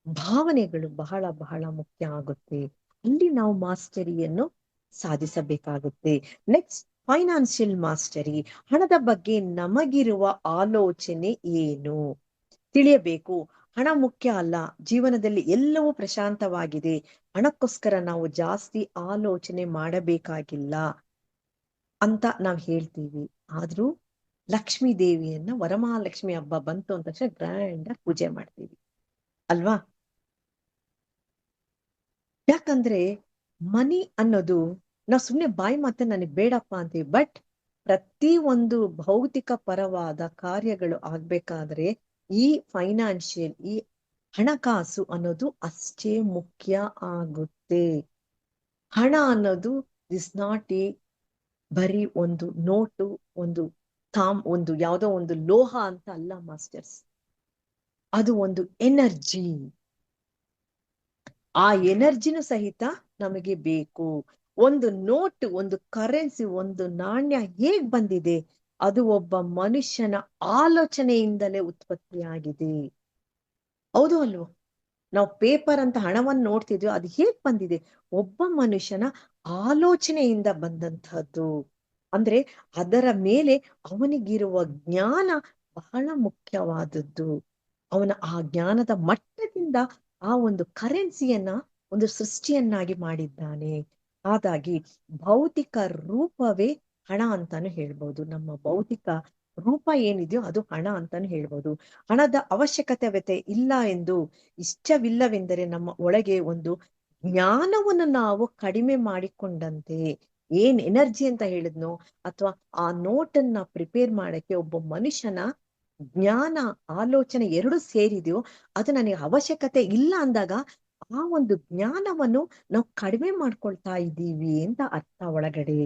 ಭಾವನೆಗಳು ಬಹಳ ಬಹಳ ಮುಖ್ಯ ಆಗುತ್ತೆ. ಅಲ್ಲಿ ನಾವು ಮಾಸ್ಟರಿಯನ್ನು ಸಾಧಿಸಬೇಕಾಗುತ್ತೆ. Next, financial mastery. ಹಣದ ಬಗ್ಗೆ ನಮಗಿರುವ ಆಲೋಚನೆ ಏನು ತಿಳಿಯಬೇಕು. ಹಣ ಮುಖ್ಯ ಅಲ್ಲ, ಜೀವನದಲ್ಲಿ ಎಲ್ಲವೂ ಪ್ರಶಾಂತವಾಗಿದೆ, ಹಣಕ್ಕೋಸ್ಕರ ನಾವು ಜಾಸ್ತಿ ಆಲೋಚನೆ ಮಾಡಬೇಕಾಗಿಲ್ಲ ಅಂತ ನಾವ್ ಹೇಳ್ತೀವಿ. ಆದ್ರೂ ಲಕ್ಷ್ಮೀ ದೇವಿಯನ್ನ, ವರಮಹಾಲಕ್ಷ್ಮಿ ಹಬ್ಬ ಬಂತು ಅಂತ ತಕ್ಷಣ ಗ್ರ್ಯಾಂಡ್ ಆಗಿ ಪೂಜೆ ಮಾಡ್ತೀವಿ ಅಲ್ವಾ? ಯಾಕಂದ್ರೆ ಮನಿ ಅನ್ನೋದು ನಾವು ಸುಮ್ನೆ ಬಾಯಿ ಮಾತ್ರ ನನಗೆ ಬೇಡಪ್ಪ ಅಂತೀವಿ, ಬಟ್ ಪ್ರತಿ ಒಂದು ಭೌತಿಕ ಪರವಾದ ಕಾರ್ಯಗಳು ಆಗ್ಬೇಕಾದ್ರೆ ಈ ಫೈನಾನ್ಷಿಯಲ್, ಈ ಹಣಕಾಸು ಅನ್ನೋದು ಅಷ್ಟೇ ಮುಖ್ಯ ಆಗುತ್ತೆ. ಹಣ ಅನ್ನೋದು ಇಸ್ ನಾಟ್ ಎ ಬರೀ ಒಂದು ನೋಟು, ಒಂದು ಯಾವುದೋ ಒಂದು ಲೋಹ ಅಂತ ಅಲ್ಲ ಮಾಸ್ಟರ್ಸ್. ಅದು ಒಂದು ಎನರ್ಜಿ. ಆ ಎನರ್ಜಿನೂ ಸಹಿತ ನಮಗೆ ಬೇಕು. ಒಂದು ನೋಟ್, ಒಂದು ಕರೆನ್ಸಿ, ಒಂದು ನಾಣ್ಯ ಹೇಗ್ ಬಂದಿದೆ? ಅದು ಒಬ್ಬ ಮನುಷ್ಯನ ಆಲೋಚನೆಯಿಂದಲೇ ಉತ್ಪತ್ತಿಯಾಗಿದೆ. ಹೌದು ಅಲ್ವೋ? ನಾವು ಪೇಪರ್ ಅಂತ ಹಣವನ್ನು ನೋಡ್ತಿದ್ವಿ, ಅದು ಹೇಗ್ ಬಂದಿದೆ? ಒಬ್ಬ ಮನುಷ್ಯನ ಆಲೋಚನೆಯಿಂದ ಬಂದಂತಹದ್ದು. ಅಂದ್ರೆ ಅದರ ಮೇಲೆ ಅವನಿಗಿರುವ ಜ್ಞಾನ ಬಹಳ ಮುಖ್ಯವಾದದ್ದು. ಅವನ ಆ ಜ್ಞಾನದ ಮಟ್ಟದಿಂದ ಆ ಒಂದು ಕರೆನ್ಸಿಯನ್ನ ಒಂದು ಸೃಷ್ಟಿಯನ್ನಾಗಿ ಮಾಡಿದ್ದಾನೆ. ಹಾಗಾಗಿ ಭೌತಿಕ ರೂಪವೇ ಹಣ ಅಂತಾನು ಹೇಳ್ಬೋದು. ನಮ್ಮ ಭೌತಿಕ ರೂಪ ಏನಿದೆಯೋ ಅದು ಹಣ ಅಂತಾನು ಹೇಳ್ಬೋದು. ಹಣದ ಅವಶ್ಯಕತೆ ಇಲ್ಲ ಎಂದು, ಇಷ್ಟವಿಲ್ಲವೆಂದರೆ ನಮ್ಮ ಒಳಗೆ ಒಂದು ಜ್ಞಾನವನ್ನು ನಾವು ಕಡಿಮೆ ಮಾಡಿಕೊಂಡಂತೆ. ಏನ್ ಎನರ್ಜಿ ಅಂತ ಹೇಳಿದ್ನೋ, ಅಥವಾ ಆ ನೋಟನ್ನ ಪ್ರಿಪೇರ್ ಮಾಡಕ್ಕೆ ಒಬ್ಬ ಮನುಷ್ಯನ ಜ್ಞಾನ, ಆಲೋಚನೆ ಎರಡು ಸೇರಿದೆಯೋ, ಅದು ನನಗೆ ಅವಶ್ಯಕತೆ ಇಲ್ಲ ಅಂದಾಗ ಆ ಒಂದು ಜ್ಞಾನವನ್ನು ನಾವು ಕಡಿಮೆ ಮಾಡ್ಕೊಳ್ತಾ ಇದ್ದೀವಿ ಅಂತ ಅರ್ಥ ಒಳಗಡೆ.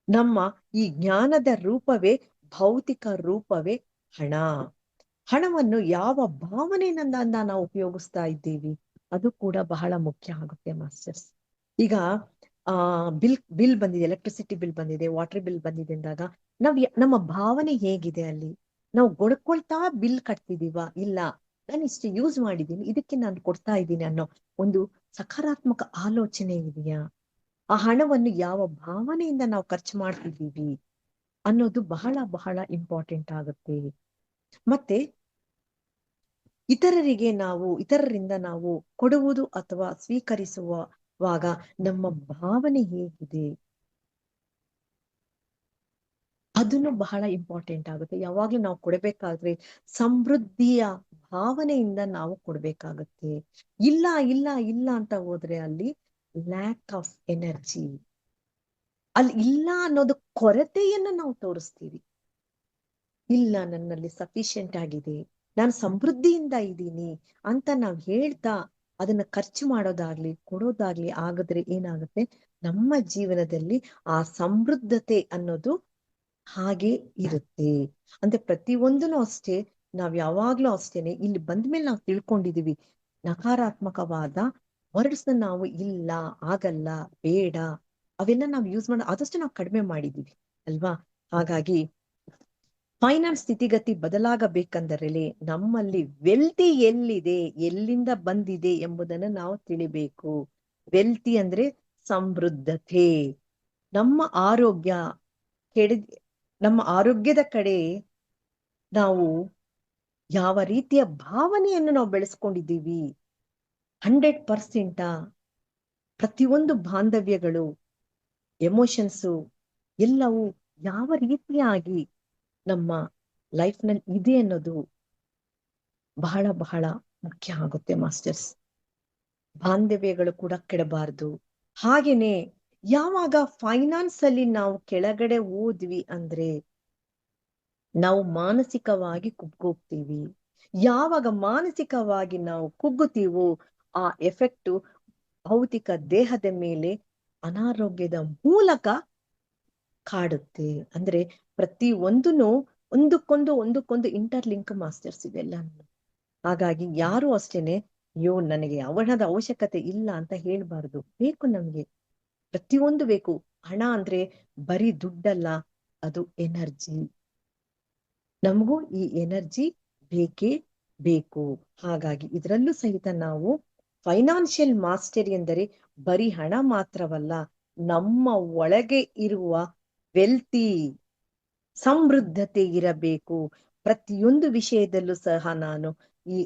ನಮ್ಮ ಈ ಜ್ಞಾನದ ರೂಪವೇ, ಭೌತಿಕ ರೂಪವೇ ಹಣ. ಹಣವನ್ನು ಯಾವ ಭಾವನೆಯಿಂದ ನಾವು ಉಪಯೋಗಿಸ್ತಾ ಇದ್ದೀವಿ ಅದು ಕೂಡ ಬಹಳ ಮುಖ್ಯ ಆಗುತ್ತೆ ಮಾಸ್ಟರ್ಸ್. ಈಗ ಬಿಲ್ ಬಂದಿದೆ, ಎಲೆಕ್ಟ್ರಿಸಿಟಿ ಬಿಲ್ ಬಂದಿದೆ, ವಾಟರ್ ಬಿಲ್ ಬಂದಿದೆ ಅಂದಾಗ ನಮ್ಮ ಭಾವನೆ ಹೇಗಿದೆ? ಅಲ್ಲಿ ನಾವು ಗೊಡ್ಕೊಳ್ತಾ ಬಿಲ್ ಕಟ್ತಿದೀವ? ಇಲ್ಲ, ನಾನು ಇಷ್ಟು ಯೂಸ್ ಮಾಡಿದ್ದೀನಿ, ಇದಕ್ಕೆ ನಾನು ಕೊಡ್ತಾ ಇದ್ದೀನಿ ಅನ್ನೋ ಒಂದು ಸಕಾರಾತ್ಮಕ ಆಲೋಚನೆ ಇದೆಯಾ? ಆ ಹಣವನ್ನು ಯಾವ ಭಾವನೆಯಿಂದ ನಾವು ಖರ್ಚು ಮಾಡ್ತಿದ್ದೀವಿ ಅನ್ನೋದು ಬಹಳ ಬಹಳ ಇಂಪಾರ್ಟೆಂಟ್ ಆಗುತ್ತೆ. ಮತ್ತೆ ಇತರರಿಂದ ನಾವು ಕೊಡುವುದು ಅಥವಾ ಸ್ವೀಕರಿಸುವಾಗ ನಮ್ಮ ಭಾವನೆ ಹೇಗಿದೆ, ಅದನ್ನು ಬಹಳ ಇಂಪಾರ್ಟೆಂಟ್ ಆಗುತ್ತೆ. ಯಾವಾಗ್ಲೂ ನಾವು ಕೊಡಬೇಕಾದ್ರೆ ಸಮೃದ್ಧಿಯ ಭಾವನೆಯಿಂದ ನಾವು ಕೊಡ್ಬೇಕಾಗತ್ತೆ. ಇಲ್ಲ ಇಲ್ಲ ಇಲ್ಲ ಅಂತ ಹೋದ್ರೆ ಅಲ್ಲಿ ಲ್ಯಾಕ್ ಆಫ್ ಎನರ್ಜಿ, ಅಲ್ಲಿ ಇಲ್ಲ ಅನ್ನೋದು ಕೊರತೆಯನ್ನು ನಾವು ತೋರಿಸ್ತೀವಿ. ಇಲ್ಲ, ನನ್ನಲ್ಲಿ ಸಫಿಶಿಯಂಟ್ ಆಗಿದೆ, ನಾನು ಸಮೃದ್ಧಿಯಿಂದ ಇದ್ದೀನಿ ಅಂತ ನಾವು ಹೇಳ್ತಾ ಅದನ್ನ ಖರ್ಚು ಮಾಡೋದಾಗ್ಲಿ ಕೊಡೋದಾಗ್ಲಿ ಆಗಿದ್ರೆ ಏನಾಗುತ್ತೆ, ನಮ್ಮ ಜೀವನದಲ್ಲಿ ಆ ಸಮೃದ್ಧತೆ ಅನ್ನೋದು ಹಾಗೆ ಇರುತ್ತೆ. ಅಂದ್ರೆ ಪ್ರತಿಯೊಂದನು ಅಷ್ಟೇ, ನಾವ್ ಯಾವಾಗ್ಲೂ ಅಷ್ಟೇನೆ ಇಲ್ಲಿ ಬಂದ್ಮೇಲೆ ನಾವು ತಿಳ್ಕೊಂಡಿದೀವಿ, ನಕಾರಾತ್ಮಕವಾದ ವರ್ಡ್ಸ್ ನಾವು ಇಲ್ಲ, ಆಗಲ್ಲ, ಬೇಡ ಅವೆಲ್ಲ ನಾವು ಯೂಸ್ ಮಾಡೋ ಆದಷ್ಟು ನಾವು ಕಡಿಮೆ ಮಾಡಿದೀವಿ ಅಲ್ವಾ. ಹಾಗಾಗಿ ಫೈನಾನ್ಸ್ ಸ್ಥಿತಿಗತಿ ಬದಲಾಗಬೇಕಂದರೆ ನಮ್ಮಲ್ಲಿ ವೆಲ್ತಿ ಎಲ್ಲಿದೆ, ಎಲ್ಲಿಂದ ಬಂದಿದೆ ಎಂಬುದನ್ನು ನಾವು ತಿಳಿಬೇಕು. ವೆಲ್ತಿ ಅಂದ್ರೆ ಸಮೃದ್ಧತೆ. ನಮ್ಮ ಆರೋಗ್ಯ ನಮ್ಮ ಆರೋಗ್ಯದ ಕಡೆ ನಾವು ಯಾವ ರೀತಿಯ ಭಾವನೆಯನ್ನು ನಾವು ಬೆಳೆಸ್ಕೊಂಡಿದ್ದೀವಿ, 100% ಪ್ರತಿಯೊಂದು ಬಾಂಧವ್ಯಗಳು, ಎಮೋಷನ್ಸು ಎಲ್ಲವೂ ಯಾವ ರೀತಿಯಾಗಿ ನಮ್ಮ ಲೈಫ್ನಲ್ಲಿ ಇದೆ ಅನ್ನೋದು ಬಹಳ ಬಹಳ ಮುಖ್ಯ ಆಗುತ್ತೆ ಮಾಸ್ಟರ್ಸ್. ಬಾಂಧವ್ಯಗಳು ಕೂಡ ಕೆಡಬಾರ್ದು. ಹಾಗೇನೆ ಯಾವಾಗ ಫೈನಾನ್ಸ್ ಅಲ್ಲಿ ನಾವು ಕೆಳಗಡೆ ಹೋದ್ವಿ ಅಂದ್ರೆ ನಾವು ಮಾನಸಿಕವಾಗಿ ಕುಗ್ಗೋಗ್ತೀವಿ. ಯಾವಾಗ ಮಾನಸಿಕವಾಗಿ ನಾವು ಕುಗ್ಗುತ್ತೀವೋ ಆ ಎಫೆಕ್ಟು ಭೌತಿಕ ದೇಹದ ಮೇಲೆ ಅನಾರೋಗ್ಯದ ಮೂಲಕ ಕಾಡುತ್ತೆ. ಅಂದ್ರೆ ಪ್ರತಿ ಒಂದಕ್ಕೊಂದು ಇಂಟರ್ಲಿಂಕ್ ಮಾಸ್ಟರ್ಸ್ ಇದೆಲ್ಲ. ಹಾಗಾಗಿ ಯಾರು ಅಷ್ಟೇನೆ ಅಯ್ಯೋ ನನಗೆ ಹಣದ ಅವಶ್ಯಕತೆ ಇಲ್ಲ ಅಂತ ಹೇಳ್ಬಾರ್ದು. ಬೇಕು, ನಮ್ಗೆ ಪ್ರತಿಯೊಂದು ಬೇಕು. ಹಣ ಅಂದ್ರೆ ಬರೀ ದುಡ್ಡಲ್ಲ, ಅದು ಎನರ್ಜಿ. ನಮಗೂ ಈ ಎನರ್ಜಿ ಬೇಕೇ ಬೇಕು. ಹಾಗಾಗಿ ಇದರಲ್ಲೂ ಸಹಿತ ನಾವು ಫೈನಾನ್ಷಿಯಲ್ ಮಾಸ್ಟರಿ ಎಂದರೆ ಬರೀ ಹಣ ಮಾತ್ರವಲ್ಲ, ನಮ್ಮ ಒಳಗೆ ಇರುವ ವೆಲ್ತಿ, ಸಮೃದ್ಧತೆ ಇರಬೇಕು. ಪ್ರತಿಯೊಂದು ವಿಷಯದಲ್ಲೂ ಸಹ ನಾನು ಈ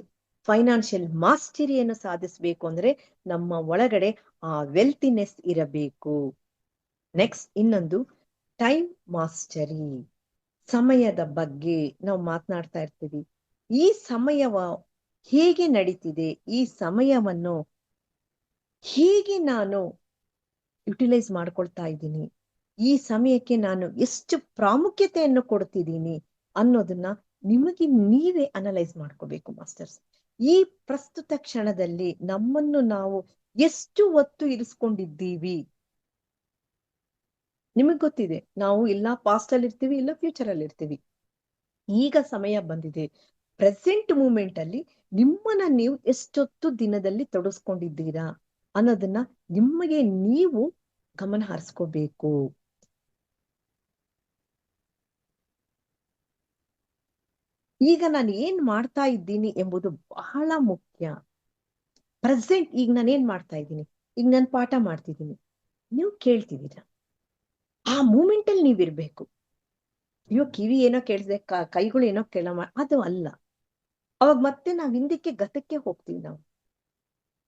ಫೈನಾನ್ಷಿಯಲ್ ಮಾಸ್ಟರಿಯನ್ನು ಸಾಧಿಸಬೇಕು ಅಂದ್ರೆ ನಮ್ಮ ಒಳಗಡೆ ಆ ವೆಲ್ತಿನೆಸ್ ಇರಬೇಕು. ನೆಕ್ಸ್ಟ್ ಇನ್ನೊಂದು ಟೈಮ್ ಮಾಸ್ಟರಿ. ಸಮಯದ ಬಗ್ಗೆ ನಾವು ಮಾತನಾಡ್ತಾ ಇರ್ತೀವಿ. ಈ ಸಮಯವ ಹೇಗೆ ನಡೀತಿದೆ, ಈ ಸಮಯವನ್ನು ಹೇಗೆ ನಾನು ಯುಟಿಲೈಸ್ ಮಾಡ್ಕೊಳ್ತಾ ಇದ್ದೀನಿ, ಈ ಸಮಯಕ್ಕೆ ನಾನು ಎಷ್ಟು ಪ್ರಾಮುಖ್ಯತೆಯನ್ನು ಕೊಡ್ತಿದ್ದೀನಿ ಅನ್ನೋದನ್ನ ನಿಮಗೆ ನೀವೇ ಅನಲೈಸ್ ಮಾಡ್ಕೋಬೇಕು ಮಾಸ್ಟರ್ಸ್. ಈ ಪ್ರಸ್ತುತ ಕ್ಷಣದಲ್ಲಿ ನಮ್ಮನ್ನು ನಾವು ಎಷ್ಟು ಹೊತ್ತು ಇರಿಸ್ಕೊಂಡಿದ್ದೀವಿ. ನಿಮಗ್ ಗೊತ್ತಿದೆ, ನಾವು ಇಲ್ಲ ಪಾಸ್ಟ್ ಅಲ್ಲಿ ಇರ್ತೀವಿ, ಇಲ್ಲ ಫ್ಯೂಚರ್ ಅಲ್ಲಿ ಇರ್ತೀವಿ. ಈಗ ಸಮಯ ಬಂದಿದೆ, ಪ್ರೆಸೆಂಟ್ ಮೂಮೆಂಟ್ ಅಲ್ಲಿ ನಿಮ್ಮನ್ನ ನೀವು ಎಷ್ಟೊತ್ತು ದಿನದಲ್ಲಿ ತೊಡಸ್ಕೊಂಡಿದ್ದೀರಾ ಅನ್ನೋದನ್ನ ನಿಮಗೆ ನೀವು ಗಮನ ಹರಿಸ್ಕೋಬೇಕು. ಈಗ ನಾನು ಏನ್ ಮಾಡ್ತಾ ಇದ್ದೀನಿ ಎಂಬುದು ಬಹಳ ಮುಖ್ಯ. ಪ್ರೆಸೆಂಟ್ ಈಗ ನಾನು ಏನ್ ಮಾಡ್ತಾ ಇದ್ದೀನಿ, ಈಗ ನಾನು ಪಾಠ ಮಾಡ್ತಿದ್ದೀನಿ, ನೀವು ಕೇಳ್ತಿದ್ದೀರಾ, ಆ ಮೂಮೆಂಟ್ ಅಲ್ಲಿ ನೀವಿರ್ಬೇಕು. ಅಯ್ಯೋ ಕಿವಿ ಏನೋ ಕೇಳಿದೆ, ಕೈಗಳು ಏನೋ ಅದು ಅಲ್ಲ. ಅವಾಗ ಮತ್ತೆ ನಾವ್ ಹಿಂದಕ್ಕೆ ಗತಕ್ಕೆ ಹೋಗ್ತೀವಿ.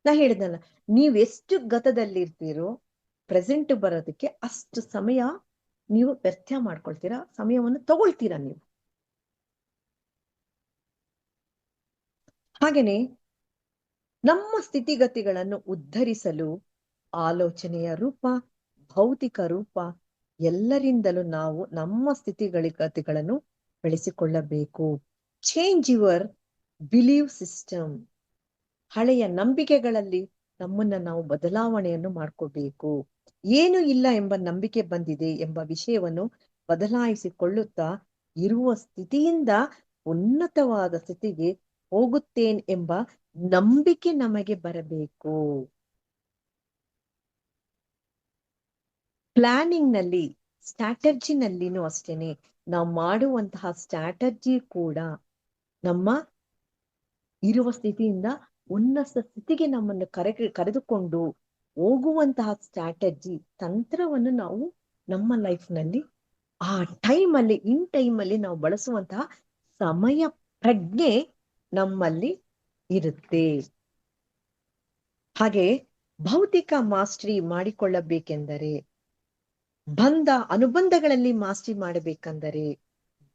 ನಾ ಹೇಳಿದ್ನಲ್ಲ, ನೀವ್ ಎಷ್ಟು ಗತದಲ್ಲಿರ್ತೀರೋ ಪ್ರೆಸೆಂಟ್ ಬರೋದಕ್ಕೆ ಅಷ್ಟು ಸಮಯ ನೀವು ವ್ಯರ್ಥ ಮಾಡ್ಕೊಳ್ತೀರಾ, ಸಮಯವನ್ನು ತಗೊಳ್ತೀರಾ ನೀವು. ಹಾಗೇನೆ ನಮ್ಮ ಸ್ಥಿತಿಗತಿಗಳನ್ನು ಉದ್ಧರಿಸಲು ಆಲೋಚನೆಯ ರೂಪ, ಭೌತಿಕ ರೂಪ ಎಲ್ಲರಿಂದಲೂ ನಾವು ನಮ್ಮ ಸ್ಥಿತಿಗತಿಗಳನ್ನು ಬೆಳೆಸಿಕೊಳ್ಳಬೇಕು. Change your believe system. ಹಳೆಯ ನಂಬಿಕೆಗಳಲ್ಲಿ ನಮ್ಮನ್ನ ನಾವು ಬದಲಾವಣೆಯನ್ನು ಮಾಡ್ಕೋಬೇಕು. ಏನು ಇಲ್ಲ ಎಂಬ ನಂಬಿಕೆ ಬಂದಿದೆ ಎಂಬ ವಿಷಯವನ್ನು ಬದಲಾಯಿಸಿಕೊಳ್ಳುತ್ತಾ ಇರುವ ಸ್ಥಿತಿಯಿಂದ ಉನ್ನತವಾದ ಸ್ಥಿತಿಗೆ ಹೋಗುತ್ತೇನೆ ಎಂಬ ನಂಬಿಕೆ ನಮಗೆ ಬರಬೇಕು. ಪ್ಲಾನಿಂಗ್ ನಲ್ಲಿ, ಸ್ಟ್ರಾಟಜಿನಲ್ಲಿನೂ ಅಷ್ಟೇನೆ, ನಾವು ಮಾಡುವಂತಹ ಸ್ಟ್ರಾಟಜಿ ಕೂಡ ನಮ್ಮ ಇರುವ ಸ್ಥಿತಿಯಿಂದ ಉನ್ನತ ಸ್ಥಿತಿಗೆ ನಮ್ಮನ್ನು ಕರೆದುಕೊಂಡು ಹೋಗುವಂತಹ ಸ್ಟ್ರಾಟಜಿ, ತಂತ್ರವನ್ನು ನಾವು ನಮ್ಮ ಲೈಫ್ ನಲ್ಲಿ ಆ ಇನ್ ಟೈಮ್ ಅಲ್ಲಿ ನಾವು ಬಳಸುವಂತಹ ಸಮಯ ಪ್ರಜ್ಞೆ ನಮ್ಮಲ್ಲಿ ಇರುತ್ತೆ. ಹಾಗೆ ಭೌತಿಕ ಮಾಸ್ಟರಿ ಮಾಡಿಕೊಳ್ಳಬೇಕೆಂದರೆ, ಅನುಬಂಧಗಳಲ್ಲಿ ಮಾಸ್ಟರಿ ಮಾಡಬೇಕಂದರೆ,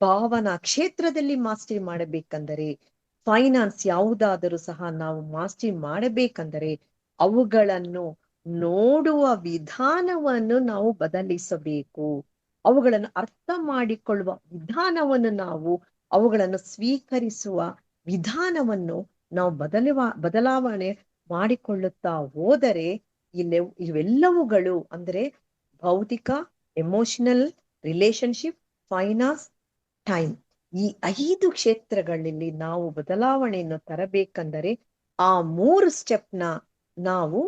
ಭಾವನಾ ಕ್ಷೇತ್ರದಲ್ಲಿ ಮಾಸ್ಟರಿ ಮಾಡಬೇಕಂದರೆ, ಫೈನಾನ್ಸ್ ಯಾವುದಾದರೂ ಸಹ ನಾವು ಮಾಸ್ಟರಿ ಮಾಡಬೇಕಂದರೆ ಅವುಗಳನ್ನು ನೋಡುವ ವಿಧಾನವನ್ನು ನಾವು ಬದಲಿಸಬೇಕು. ಅವುಗಳನ್ನು ಅರ್ಥ ಮಾಡಿಕೊಳ್ಳುವ ವಿಧಾನವನ್ನು ನಾವು ಅವುಗಳನ್ನು ಸ್ವೀಕರಿಸುವ ವಿಧಾನವನ್ನು ನಾವು ಬದಲಾವಣೆ ಮಾಡಿಕೊಳ್ಳುತ್ತಾ ಹೋದರೆ ಇವೆಲ್ಲವುಗಳು ಅಂದರೆ ಭೌತಿಕ, ಎಮೋಷನಲ್, ರಿಲೇಶನ್ಶಿಪ್, ಫೈನಾನ್ಸ್, ಟೈಮ್, ಈ 5 ಕ್ಷೇತ್ರಗಳಲ್ಲಿ ನಾವು ಬದಲಾವಣೆಯನ್ನು ತರಬೇಕಂದರೆ ಆ 3 ಸ್ಟೆಪ್ನ ನಾವು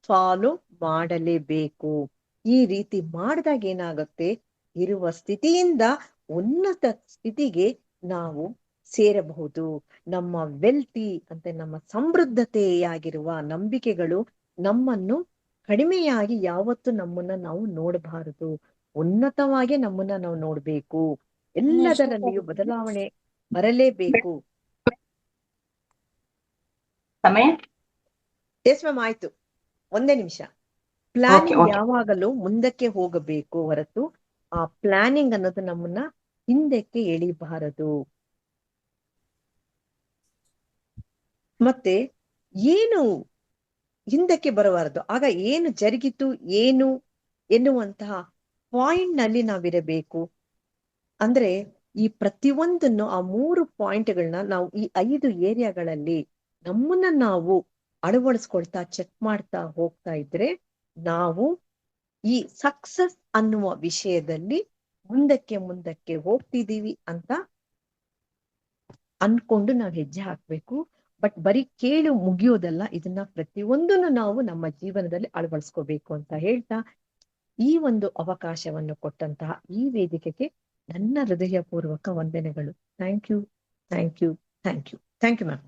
ಫಾಲೋ ಮಾಡಲೇಬೇಕು. ಈ ರೀತಿ ಮಾಡಿದಾಗ ಏನಾಗುತ್ತೆ, ಇರುವ ಸ್ಥಿತಿಯಿಂದ ಉನ್ನತ ಸ್ಥಿತಿಗೆ ನಾವು ಸೇರಬಹುದು. ನಮ್ಮ ವೆಲ್ತಿ ಅಂತ ನಮ್ಮ ಸಮೃದ್ಧತೆಯಾಗಿರುವ ನಂಬಿಕೆಗಳು ನಮ್ಮನ್ನು ಕಡಿಮೆಯಾಗಿ ಯಾವತ್ತು ನಮ್ಮನ್ನ ನಾವು ನೋಡಬಾರದು. ಉನ್ನತವಾಗಿ ನಮ್ಮನ್ನ ನಾವು ನೋಡ್ಬೇಕು. ಎಲ್ಲದರಲ್ಲಿಯೂ ಬದಲಾವಣೆ ಬರಲೇಬೇಕು. ಸಮಯ ಎಸ್ ಮ್ಯಾಮ್, ಆಯ್ತು. ಒಂದೇ ನಿಮಿಷ. ಪ್ಲಾನಿಂಗ್ ಯಾವಾಗಲೂ ಮುಂದಕ್ಕೆ ಹೋಗಬೇಕು ಹೊರತು ಆ ಪ್ಲಾನಿಂಗ್ ಅನ್ನೋದು ನಮ್ಮನ್ನ ಹಿಂದಕ್ಕೆ ಎಳಿಬಾರದು. ಮತ್ತೆ ಏನು ಹಿಂದಕ್ಕೆ ಬರಬಾರದು. ಆಗ ಏನು ಜರುಗಿತು ಏನು ಎನ್ನುವಂತಹ ಪಾಯಿಂಟ್ ನಲ್ಲಿ ನಾವಿರಬೇಕು. ಅಂದ್ರೆ ಈ ಪ್ರತಿಯೊಂದನ್ನು ಆ 3 ಪಾಯಿಂಟ್ಗಳನ್ನ ನಾವು ಈ 5 ಏರಿಯಾಗಳಲ್ಲಿ ನಮ್ಮನ್ನ ನಾವು ಅಳವಡಿಸ್ಕೊಳ್ತಾ ಚೆಕ್ ಮಾಡ್ತಾ ಹೋಗ್ತಾ ಇದ್ರೆ ನಾವು ಈ ಸಕ್ಸಸ್ ಅನ್ನುವ ವಿಷಯದಲ್ಲಿ ಮುಂದಕ್ಕೆ ಹೋಗ್ತಿದೀವಿ ಅಂತ ಅನ್ಕೊಂಡು ನಾವು ಹೆಜ್ಜೆ ಹಾಕ್ಬೇಕು. ಬಟ್ ಬರೀ ಕೇಳು ಮುಗಿಯೋದಲ್ಲ, ಇದನ್ನ ಪ್ರತಿಯೊಂದನ್ನು ನಾವು ನಮ್ಮ ಜೀವನದಲ್ಲಿ ಅಳವಡಿಸ್ಕೋಬೇಕು ಅಂತ ಹೇಳ್ತಾ ಈ ಒಂದು ಅವಕಾಶವನ್ನು ಕೊಟ್ಟಂತಹ ಈ ವೇದಿಕೆಗೆ ನನ್ನ ಹೃದಯಪೂರ್ವಕ ವಂದನೆಗಳು. Thank you, thank you, thank you, thank you ma'am.